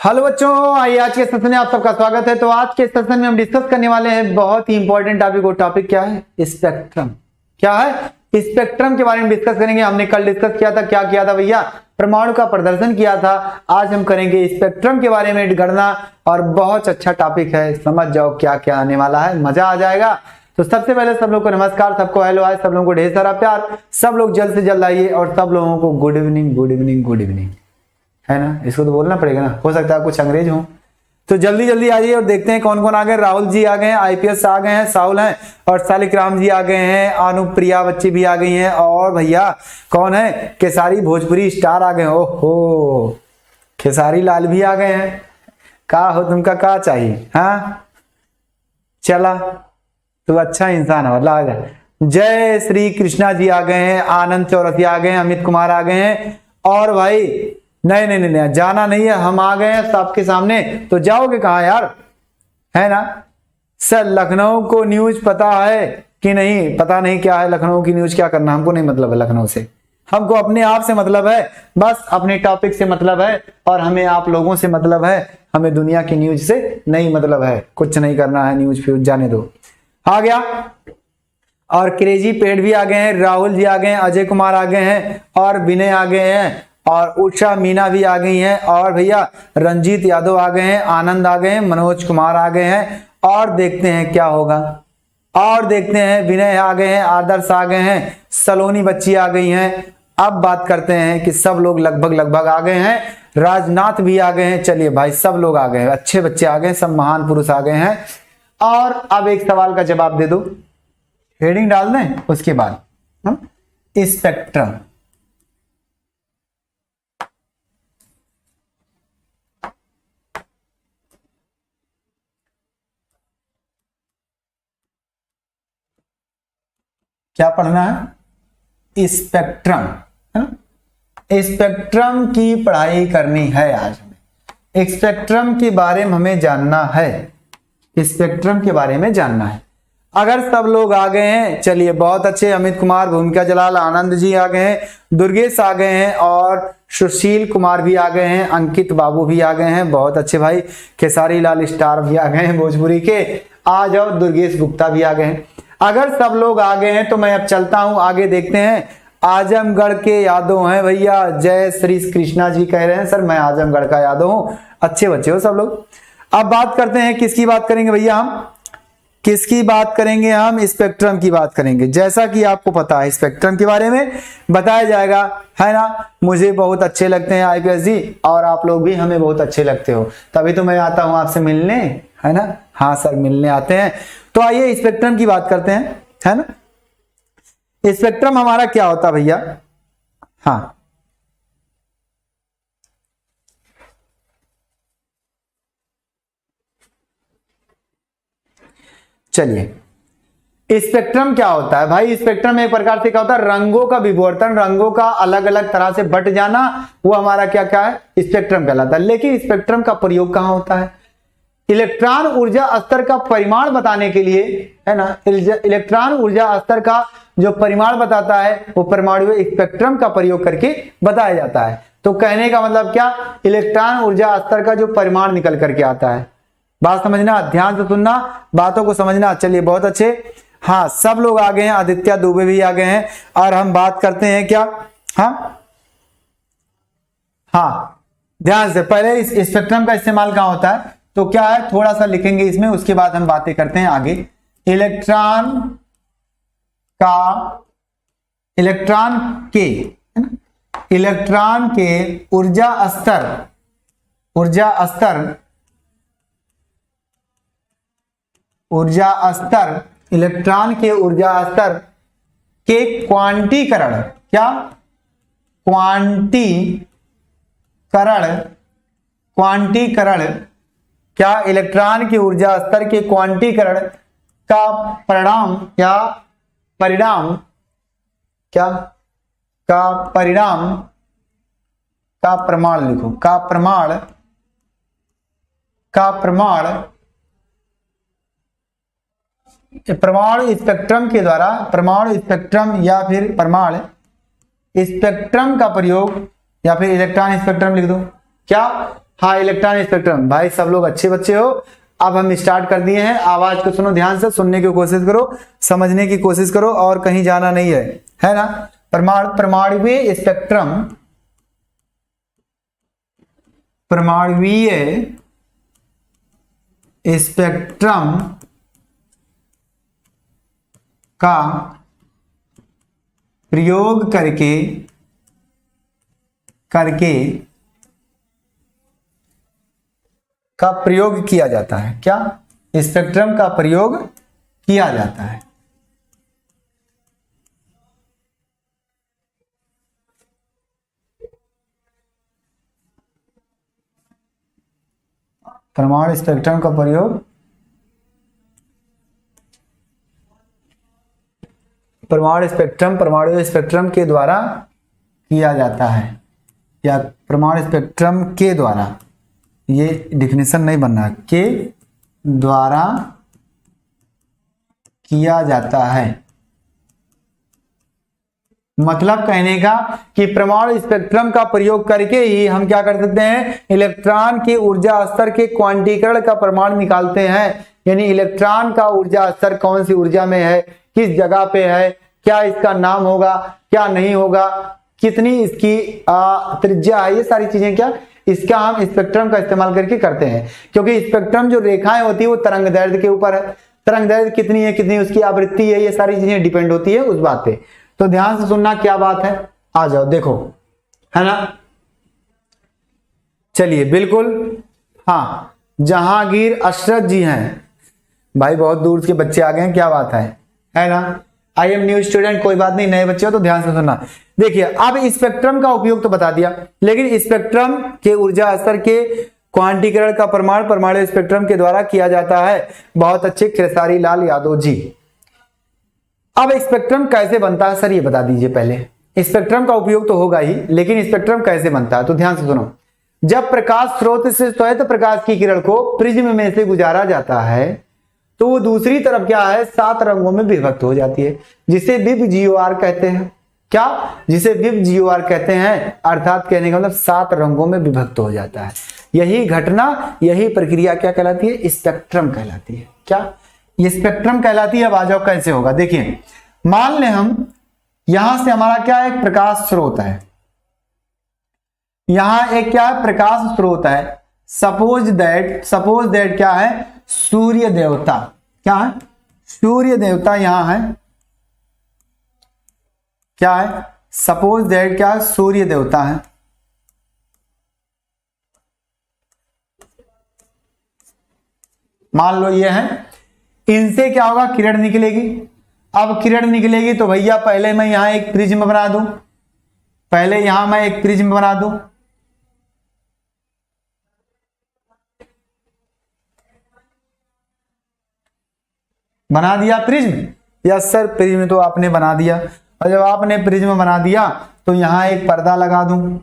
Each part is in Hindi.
हेलो बच्चों, आइए आज के सेशन में आप सबका स्वागत है। तो आज के सेशन में हम डिस्कस करने वाले हैं बहुत ही इंपॉर्टेंट टॉपिक। वो टॉपिक क्या है? स्पेक्ट्रम। क्या है? स्पेक्ट्रम के बारे में डिस्कस करेंगे। हमने कल डिस्कस किया था, क्या किया था भैया? परमाणु का प्रदर्शन किया था। आज हम करेंगे स्पेक्ट्रम के बारे में गणना, और बहुत अच्छा टॉपिक है। समझ जाओ क्या क्या आने वाला है, मजा आ जाएगा। तो सबसे पहले सब लोग को नमस्कार, सबको हेलो, आज सब लोगों को ढेर सारा प्यार। सब लोग जल्द से जल्द आइए और सब लोगों को good evening, good evening, good evening, है ना? इसको तो बोलना पड़ेगा ना, हो सकता है कुछ अंग्रेज हो। तो जल्दी जल्दी आइए और देखते हैं कौन कौन आ गए। राहुल जी आ गए हैं, आईपीएस आ गए हैं, साहुल हैं, और सालिक राम जी आ गए हैं, अनुप्रिया बच्ची भी आ गई हैं, और भैया कौन है? केसारी भोजपुरी स्टार आ गए। ओहो, खेसारी लाल भी आ गए हैं। का हो तुमका, का चाहिए? हाँ चला, तो अच्छा इंसान हो, ला जा। जय श्री कृष्णा जी आ गए हैं, आनंद चौरसिया आ गए हैं, अमित कुमार आ गए हैं, और भाई नहीं नहीं नहीं जाना नहीं है, हम आ गए हैं सबके सामने। तो जाओगे कहाँ यार, है ना? सर लखनऊ को न्यूज पता है कि नहीं? पता नहीं क्या है लखनऊ की न्यूज, क्या करना, हमको नहीं मतलब है लखनऊ से। हमको अपने आप से मतलब है, बस अपने टॉपिक से मतलब है, और हमें आप लोगों से मतलब है। हमें दुनिया की न्यूज से नहीं मतलब है, कुछ नहीं करना है। न्यूज फ्यूज जाने दो। आ गया, और क्रेजी पेड़ भी आ गए हैं, राहुल जी आ गए हैं, अजय कुमार आ गए हैं, और विनय आ गए हैं, और उषा मीना भी आ गई हैं, और भैया रंजीत यादव आ गए हैं, आनंद आ गए हैं, मनोज कुमार आ गए हैं। और देखते हैं क्या होगा, और देखते हैं। विनय आ गए हैं, आदर्श आ गए हैं, सलोनी बच्ची आ गई हैं। अब बात करते हैं कि सब लोग लगभग आ गए हैं। राजनाथ भी आ गए हैं। चलिए भाई, सब लोग आ गए हैं, अच्छे बच्चे आ गए हैं, सब महान पुरुष आ गए हैं। और अब एक सवाल का जवाब दे दो, हेडिंग डाल दें, उसके बाद हम स्पेक्ट्रम। क्या पढ़ना है? स्पेक्ट्रम। स्पेक्ट्रम की पढ़ाई करनी है आज हमें। स्पेक्ट्रम के बारे में हमें जानना है, स्पेक्ट्रम के बारे में जानना है। अगर सब लोग आ गए हैं, चलिए बहुत अच्छे। अमित कुमार, भूमिका जलाल, आनंद जी आ गए हैं, दुर्गेश आ गए हैं, और सुशील कुमार भी आ गए हैं, अंकित बाबू भी आ गए हैं, बहुत अच्छे भाई। खेसारी लाल स्टार भी आ गए हैं भोजपुरी के। आ जाओ, दुर्गेश गुप्ता भी आ गए हैं। अगर सब लोग आ गए हैं तो मैं अब चलता हूं, आगे देखते हैं। आजमगढ़ के यादव हैं भैया, जय श्री कृष्णा जी कह रहे हैं। सर मैं आजमगढ़ का यादव हूं, अच्छे बच्चे हो सब लोग। अब बात करते हैं, किसकी बात करेंगे भैया? हम किसकी बात करेंगे? हम स्पेक्ट्रम की बात करेंगे। जैसा कि आपको पता है स्पेक्ट्रम के बारे में बताया जाएगा, है ना? मुझे बहुत अच्छे लगते हैं आईपीएस जी, और आप लोग भी हमें बहुत अच्छे लगते हो, तभी तो मैं आता हूं आपसे मिलने, है ना? हाँ सर, मिलने आते हैं। तो आइए स्पेक्ट्रम की बात करते हैं, है ना? स्पेक्ट्रम हमारा क्या होता है भैया? हाँ चलिए, स्पेक्ट्रम क्या होता है भाई? स्पेक्ट्रम एक प्रकार से क्या होता है? रंगों का विवर्तन, रंगों का अलग अलग तरह से बट जाना, वो हमारा क्या क्या है? स्पेक्ट्रम कहलाता है। लेकिन स्पेक्ट्रम का प्रयोग कहां होता है? इलेक्ट्रॉन ऊर्जा स्तर का परिमाण बताने के लिए, है ना? इलेक्ट्रॉन ऊर्जा स्तर का जो परिमाण बताता है, वो परमाणु स्पेक्ट्रम का प्रयोग करके बताया जाता है। तो कहने का मतलब क्या? इलेक्ट्रॉन ऊर्जा स्तर का जो परिमाण निकल करके आता है। बात समझना, ध्यान से सुनना, बातों को समझना। चलिए बहुत अच्छे। हाँ सब लोग आ गए हैं, आदित्य दुबे भी आ गए हैं, और हम बात करते हैं क्या? हाँ हाँ, ध्यान से। पहले इस स्पेक्ट्रम का इस्तेमाल कहां होता है? तो क्या है, थोड़ा सा लिखेंगे इसमें, उसके बाद हम बातें करते हैं आगे। इलेक्ट्रॉन के, है ना? इलेक्ट्रॉन के ऊर्जा स्तर, इलेक्ट्रॉन के ऊर्जा स्तर के क्वांटीकरण, क्या? क्वांटीकरण क्या? इलेक्ट्रॉन की ऊर्जा स्तर के क्वांटीकरण का परिणाम, क्या? परिणाम, क्या? का परिणाम, का प्रमाण लिखो, का प्रमाण स्पेक्ट्रम के द्वारा, परमाणु स्पेक्ट्रम या फिर परमाणु स्पेक्ट्रम का प्रयोग, या फिर इलेक्ट्रॉन स्पेक्ट्रम लिख दो। क्या? हाँ, इलेक्ट्रॉन स्पेक्ट्रम। भाई सब लोग अच्छे बच्चे हो। अब हम स्टार्ट कर दिए हैं। आवाज को सुनो ध्यान से, सुनने की कोशिश करो, समझने की कोशिश करो और कहीं जाना नहीं है ना। परमाणुवीय स्पेक्ट्रम, परमाणुवीय स्पेक्ट्रम का प्रयोग करके का प्रयोग किया जाता है। क्या? स्पेक्ट्रम का प्रयोग किया जाता है। परमाणु स्पेक्ट्रम का प्रयोग परमाणु स्पेक्ट्रम के द्वारा किया जाता है, या परमाणु स्पेक्ट्रम के द्वारा, ये डिफिनेशन नहीं बनना, के द्वारा किया जाता है। मतलब कहने का कि परमाणु स्पेक्ट्रम का प्रयोग करके ही हम क्या कर सकते हैं, इलेक्ट्रॉन के ऊर्जा स्तर के क्वांटीकरण का प्रमाण निकालते हैं। यानी इलेक्ट्रॉन का ऊर्जा स्तर कौन सी ऊर्जा में है, किस जगह पे है, क्या इसका नाम होगा, क्या नहीं होगा, कितनी इसकी त्रिज्या है, ये सारी चीजें क्या इसका हम स्पेक्ट्रम का इस्तेमाल करके करते हैं। क्योंकि स्पेक्ट्रम जो रेखाएं होती है वो तरंग दैर्ध्य के ऊपर है, तरंग दैर्ध्य कितनी है, कितनी उसकी आवृत्ति है, ये सारी चीजें डिपेंड होती है उस बात पे। तो ध्यान से सुनना क्या बात है, आ जाओ देखो, है ना। चलिए बिल्कुल, हाँ, जहांगीर अशरफ जी हैं भाई, बहुत दूर के बच्चे आ गए हैं, क्या बात है ना। आई एम न्यू स्टूडेंट, कोई बात नहीं, नए बच्चे हो तो ध्यान से सुनना। देखिए अब स्पेक्ट्रम का उपयोग तो बता दिया, लेकिन स्पेक्ट्रम के ऊर्जा स्तर के क्वांटीकरण का प्रमाण परमाणु स्पेक्ट्रम के द्वारा किया जाता है। बहुत अच्छे, खेसारी लाल यादव जी। अब स्पेक्ट्रम कैसे बनता है सर, ये बता दीजिए पहले। स्पेक्ट्रम का उपयोग तो होगा ही, लेकिन स्पेक्ट्रम कैसे बनता है तो ध्यान से सुनो। जब प्रकाश स्रोत से श्वेत प्रकाश की किरण को प्रिज्म में से गुजारा जाता है तो वो दूसरी तरफ क्या है, 7 रंगों में विभक्त हो जाती है, जिसे विव GOR कहते हैं। क्या? जिसे विव GOR कहते हैं, अर्थात कहने का मतलब 7 रंगों में विभक्त हो जाता है। यही घटना, यही प्रक्रिया क्या कहलाती है, स्पेक्ट्रम कहलाती है। क्या? ये स्पेक्ट्रम कहलाती है। अब आ जाओ कैसे होगा, देखिए मान ले हम यहां से हमारा क्या है, एक प्रकाश स्रोत है, यहां एक क्या है, प्रकाश स्रोत है। सपोज दैट क्या है, सूर्य देवता, क्या है, सूर्य देवता यहां है, क्या है, सपोज दैट क्या है, सूर्य देवता है। मान लो ये है, इनसे क्या होगा, किरण निकलेगी। अब किरण निकलेगी तो भैया पहले मैं यहां एक प्रिज्म बना दूं, पहले यहां मैं एक प्रिज्म बना दूं, बना दिया प्रिज्म। यस सर, प्रिज्म तो आपने बना दिया। और जब आपने प्रिज्म बना दिया तो यहां एक पर्दा लगा दूं,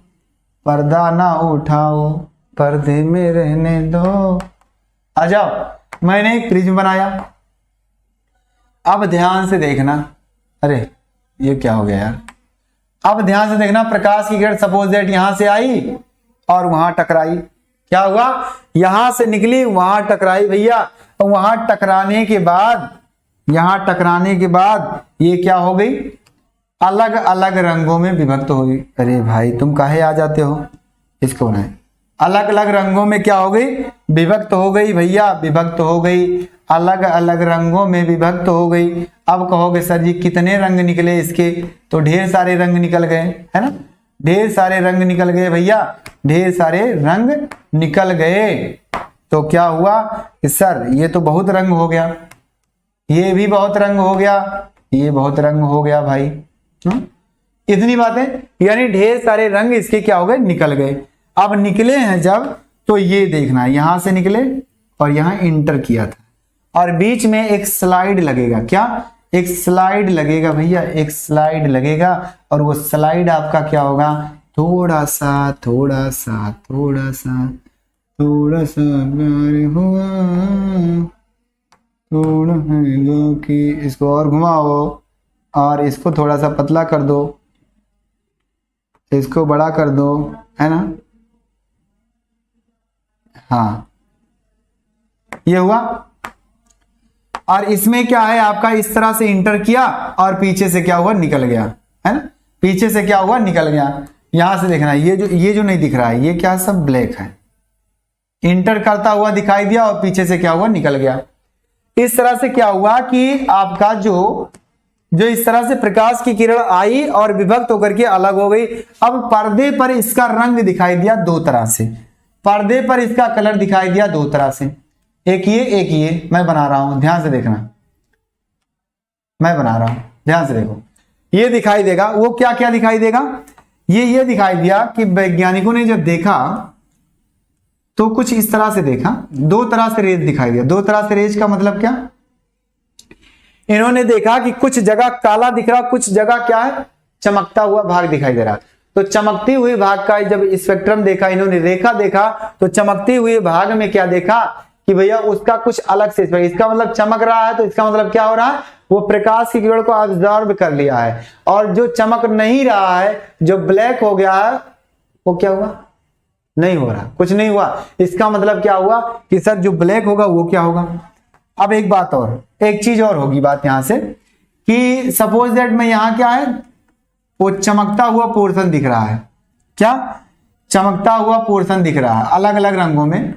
पर्दा ना उठाओ पर्दे में रहने दो। आ जाओ, मैंने एक प्रिज्म बनाया। अब ध्यान से देखना, अरे ये क्या हो गया यार। अब ध्यान से देखना, प्रकाश की किरण सपोज दैट यहां से आई और वहां टकराई। क्या हुआ, यहां से निकली वहां टकराई भैया। वहां टकराने के बाद, यहां टकराने के बाद ये क्या हो गई, अलग अलग रंगों में विभक्त हो गई। अरे भाई तुम काहे आ जाते हो, इसको बनाए। अलग अलग रंगों में क्या हो गई, विभक्त हो गई भैया, विभक्त हो गई, अलग अलग रंगों में विभक्त हो गई। अब कहोगे सर जी कितने रंग निकले इसके, तो ढेर सारे रंग निकल गए, है ना, ढेर सारे रंग निकल गए भैया, ढेर सारे रंग निकल गए। तो क्या हुआ कि सर ये तो बहुत रंग हो गया, ये भी बहुत रंग हो गया, ये बहुत रंग हो गया भाई। इतनी बातें, यानी ढेर सारे रंग इसके क्या हो गए, निकल गए। अब निकले हैं जब, तो ये देखना यहां से निकले और यहां इंटर किया था, और बीच में एक स्लाइड लगेगा। क्या? एक स्लाइड लगेगा भैया, एक स्लाइड लगेगा। और वो स्लाइड आपका क्या होगा, थोड़ा सा थोड़ा सा थोड़ा सा थोड़ा सा प्यार हुआ, थोड़ा है कि इसको और घुमाओ और इसको थोड़ा सा पतला कर दो, इसको बड़ा कर दो, है ना। हाँ ये हुआ, और इसमें क्या है आपका, इस तरह से इंटर किया और पीछे से क्या हुआ, निकल गया, है ना, पीछे से क्या हुआ, निकल गया। यहां से देखना, ये जो नहीं दिख रहा है, ये क्या सब ब्लैक है, इंटर करता हुआ दिखाई दिया और पीछे से क्या हुआ, निकल गया। इस तरह से क्या हुआ कि आपका जो इस तरह से प्रकाश की किरण आई और विभक्त होकर के अलग हो गई। अब पर्दे पर इसका रंग दिखाई दिया दो तरह से, पर्दे पर इसका कलर दिखाई दिया दो तरह से, एक ये मैं बना रहा हूं, ध्यान से देखना, मैं बना रहा हूं, ध्यान से देखो, ये दिखाई देगा। वो क्या क्या दिखाई देगा, ये दिखाई दिया कि वैज्ञानिकों ने जब देखा तो कुछ इस तरह से देखा, दो तरह से रेज दिखाई दिया। दो तरह से रेज का मतलब क्या, इन्होंने देखा कि कुछ जगह काला दिख रहा, कुछ जगह क्या है, चमकता हुआ भाग दिखाई दे रहा। तो चमकते हुए भाग का जब स्पेक्ट्रम देखा, इन्होंने रेखा देखा, तो चमकते हुए भाग में क्या देखा कि भैया उसका कुछ अलग से, इसका मतलब चमक रहा है, तो इसका मतलब क्या हो रहा है, वो प्रकाश की किरण को ऑब्जर्व कर लिया है। और जो चमक नहीं रहा है, जो ब्लैक हो गया है, वो क्या हुआ, नहीं हो रहा, कुछ नहीं हुआ। इसका मतलब क्या हुआ कि सर जो ब्लैक होगा वो क्या होगा। अब एक बात और, एक चीज और होगी बात यहां से कि सपोज दैट में यहां क्या है, वो चमकता हुआ पोर्शन दिख रहा है, क्या चमकता हुआ पोर्शन दिख रहा है अलग अलग रंगों में,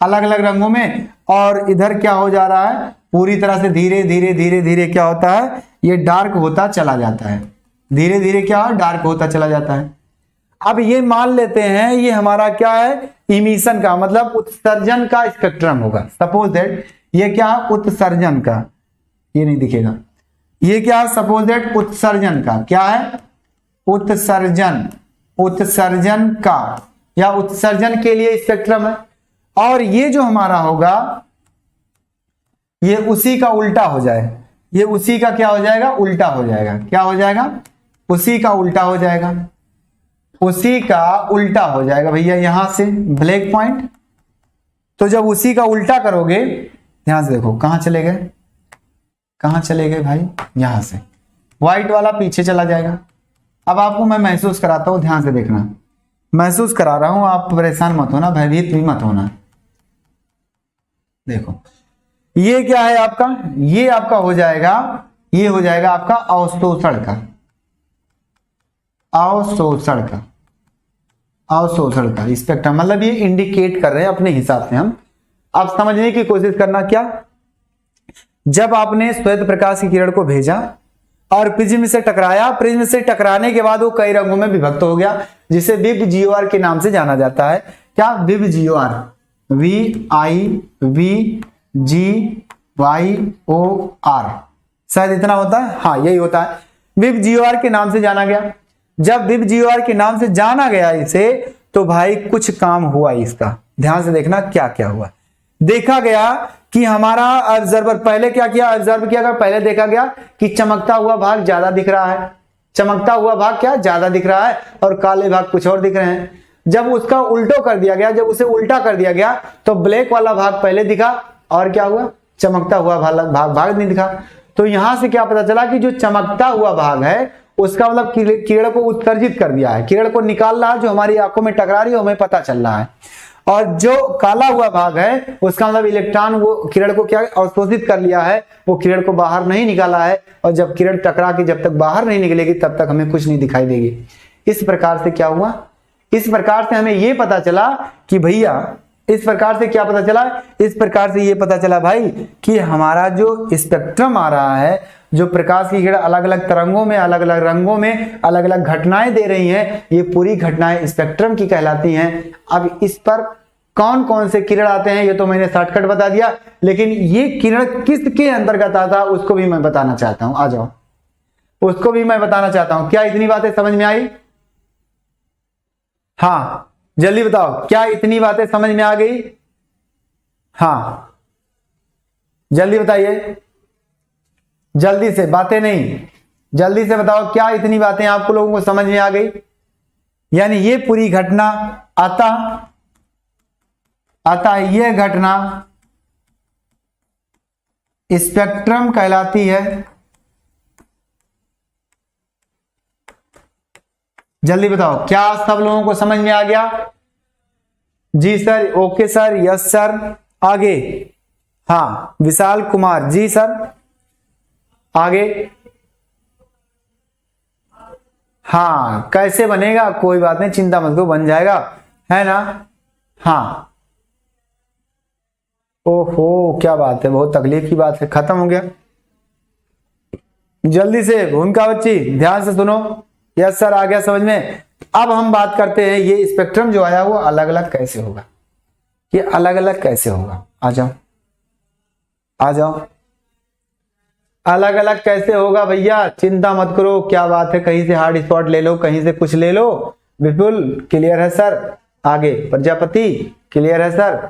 अलग अलग रंगों में, और इधर क्या हो जा रहा है, पूरी तरह से धीरे धीरे धीरे धीरे क्या होता है, ये डार्क होता चला जाता है, धीरे धीरे क्या डार्क होता चला जाता है। अब ये मान लेते हैं ये हमारा क्या है, इमिशन का मतलब उत्सर्जन का स्पेक्ट्रम होगा। सपोज दैट ये क्या है, उत्सर्जन का, ये नहीं दिखेगा, ये क्या है, सपोज दैट उत्सर्जन का, क्या है, उत्सर्जन, उत्सर्जन का या उत्सर्जन के लिए स्पेक्ट्रम है। और ये जो हमारा होगा ये उसी का उल्टा हो जाए, ये उसी का क्या हो जाएगा, उल्टा हो जाएगा, क्या हो जाएगा, उसी का उल्टा हो जाएगा, उसी का उल्टा हो जाएगा भैया, यहां से ब्लैक पॉइंट। तो जब उसी का उल्टा करोगे, ध्यान से देखो, कहां चले गए, कहां चले गए भाई, यहां से व्हाइट वाला पीछे चला जाएगा। अब आपको मैं महसूस कराता हूं, ध्यान से देखना, महसूस करा रहा हूं, आप परेशान मत होना, भयभीत भी मत होना। देखो ये क्या है आपका, ये आपका हो जाएगा, ये हो जाएगा आपका अवशोषण का, अवशोषण का, अवशोषण का स्पेक्ट्रम, मतलब ये इंडिकेट कर रहे हैं अपने हिसाब से हम। आप समझने की कोशिश करना, क्या जब आपने श्वेत प्रकाश की किरण को भेजा और प्रिज्म से टकराया, प्रिज्म से टकराने के बाद वो कई रंगों में विभक्त हो गया, जिसे विब जीओआर के नाम से जाना जाता है। क्या, विब जीओआर, VIVGYOR, शायद इतना होता है, हाँ यही होता है, विब जीओआर के नाम से जाना गया। जब विब जीओआर के नाम से जाना गया इसे, तो भाई कुछ काम हुआ इसका, ध्यान से देखना क्या क्या हुआ। देखा गया कि हमारा ऑब्जर्वर पहले क्या किया, ऑब्जर्व किया गया, पहले देखा गया कि चमकता हुआ भाग ज्यादा दिख रहा है, चमकता हुआ भाग क्या ज्यादा दिख रहा है, और काले भाग कुछ और दिख रहे हैं। जब उसका उल्टो कर दिया गया, जब उसे उल्टा कर दिया गया, तो ब्लैक वाला भाग पहले दिखा और क्या हुआ, चमकता हुआ भाग नहीं दिखा। तो यहां से क्या पता चला कि जो चमकता हुआ भाग है उसका मतलब किरण को उत्सर्जित कर दिया है, किरण को निकाल रहा है, जो हमारी आंखों में टकरा रही है हमें पता चल रहा है। और जो काला हुआ भाग है उसका मतलब इलेक्ट्रॉन वो किरण को क्या अवशोषित कर लिया है, वो किरण को बाहर नहीं निकाला है, और जब किरण टकरा के जब तक बाहर नहीं निकलेगी तब तक हमें कुछ नहीं दिखाई देगी। इस प्रकार से क्या हुआ, इस प्रकार से हमें ये पता चला कि भैया, इस प्रकार से क्या पता चला, इस प्रकार से ये पता चला भाई कि हमारा जो स्पेक्ट्रम आ रहा है, जो प्रकाश की किरण अलग अलग तरंगों में, अलग अलग रंगों में अलग अलग घटनाएं दे रही हैं, ये पूरी घटनाएं स्पेक्ट्रम की कहलाती हैं। अब इस पर कौन कौन से किरण आते हैं ये तो मैंने शॉर्टकट बता दिया, लेकिन ये किरण किसके अंतर्गत आता है उसको भी मैं बताना चाहता हूं, आ जाओ, उसको भी मैं बताना चाहता हूं। क्या इतनी बातें समझ में आई, हाँ जल्दी बताओ, क्या इतनी बातें समझ में आ गई, हाँ जल्दी बताइए, जल्दी से, बातें नहीं, जल्दी से बताओ, क्या इतनी बातें आपको लोगों को समझ में आ गई। यानी ये पूरी घटना अतः ये घटना स्पेक्ट्रम कहलाती है। जल्दी बताओ, क्या सब लोगों को समझ में आ गया, जी sir, okay sir, yes sir. आगे, हाँ विशाल कुमार, जी सर। आगे, हाँ कैसे बनेगा, कोई बात नहीं, चिंता मत करो, बन जाएगा, है ना। हाँ, ओहो क्या बात है, बहुत तकलीफ की बात है, खत्म हो गया। जल्दी से भूमिका बच्ची ध्यान से सुनो। यस सर, आ गया समझ में। अब हम बात करते हैं ये स्पेक्ट्रम जो आया वो अलग अलग कैसे होगा, ये अलग अलग कैसे होगा। आ जाओ, आ जाओ, अलग अलग कैसे होगा भैया, चिंता मत करो, क्या बात है, कहीं से हार्ड स्पॉट ले लो, कहीं से कुछ ले लो। विपुल क्लियर है सर। आगे, प्रजापति क्लियर है सर।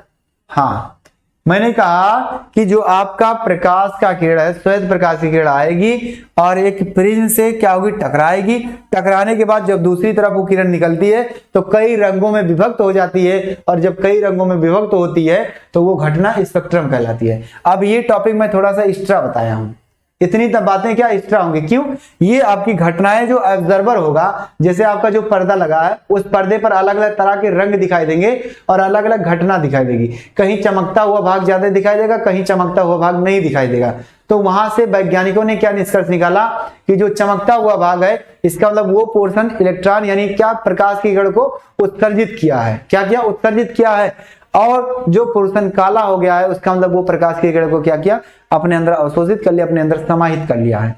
हाँ, मैंने कहा कि जो आपका प्रकाश का किरण है, श्वेत प्रकाश की किरण आएगी और एक प्रिज्म से क्या होगी, टकराएगी। टकराने के बाद जब दूसरी तरफ वो किरण निकलती है तो कई रंगों में विभक्त हो जाती है, और जब कई रंगों में विभक्त होती है तो वो घटना स्पेक्ट्रम कहलाती है। अब ये टॉपिक मैं थोड़ा सा एक्स्ट्रा बताया हूं, इतनी तब बातें क्या एक्स्ट्रा होंगी, क्यों, ये आपकी घटनाएं जो ऑब्जर्वर होगा, जैसे आपका जो पर्दा लगा है उस पर्दे पर अलग अलग तरह के रंग दिखाई देंगे और अलग अलग घटना दिखाई देगी। कहीं चमकता हुआ भाग ज्यादा दिखाई देगा, कहीं चमकता हुआ भाग नहीं दिखाई देगा। तो वहां से वैज्ञानिकों ने क्या निष्कर्ष निकाला कि जो चमकता हुआ भाग है, इसका मतलब वो पोर्शन इलेक्ट्रॉन यानी क्या, प्रकाश की किरण को उत्सर्जित किया है। क्या किया, उत्सर्जित किया है। और जो पोर्शन काला हो गया है उसका मतलब वो प्रकाश की किरण को क्या किया, अपने अंदर अवशोषित कर लिया, अपने अंदर समाहित कर लिया है।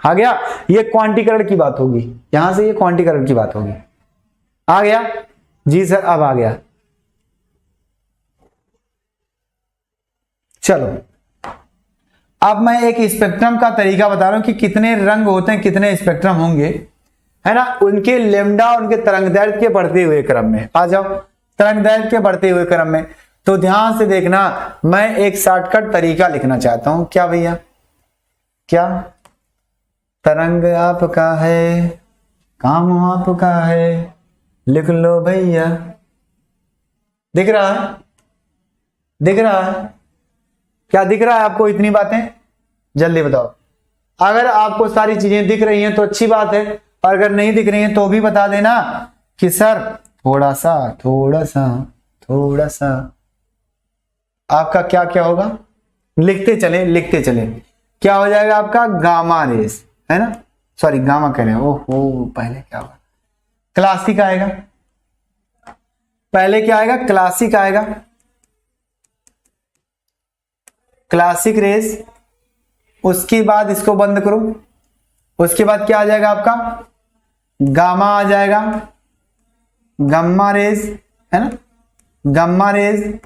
आ गया, ये क्वांटीकरण की बात होगी, यहां से ये क्वांटीकरण की बात होगी। आ गया जी सर, अब आ गया। चलो, अब मैं एक स्पेक्ट्रम का तरीका बता रहा हूं कि कितने रंग होते हैं, कितने स्पेक्ट्रम होंगे, है ना, उनके लेमडा, उनके तरंगदैर्घ्य के बढ़ते हुए क्रम में। आ जाओ, तरंगदैर्घ्य के बढ़ते हुए क्रम में। तो ध्यान से देखना, मैं एक शॉर्टकट तरीका लिखना चाहता हूं। क्या भैया, क्या, तरंग आपका है, काम आपका है, लिख लो भैया। दिख रहा है, दिख रहा है, क्या दिख रहा है आपको, इतनी बातें जल्दी बताओ। अगर आपको सारी चीजें दिख रही हैं तो अच्छी बात है, और अगर नहीं दिख रही हैं तो भी बता देना कि सर थोड़ा सा थोड़ा सा थोड़ा सा। आपका क्या क्या होगा, लिखते चले लिखते चले। क्या हो जाएगा आपका, गामा रेस, है ना, सॉरी गामा कह रहे हैं, ओहो पहले क्या होगा, क्लासिक आएगा। पहले क्या आएगा, क्लासिक आएगा, क्लासिक रेस। उसके बाद इसको बंद करो, उसके बाद क्या आ जाएगा आपका, गामा आ जाएगा, गम्मा रेज, है ना, गम्मा रेज।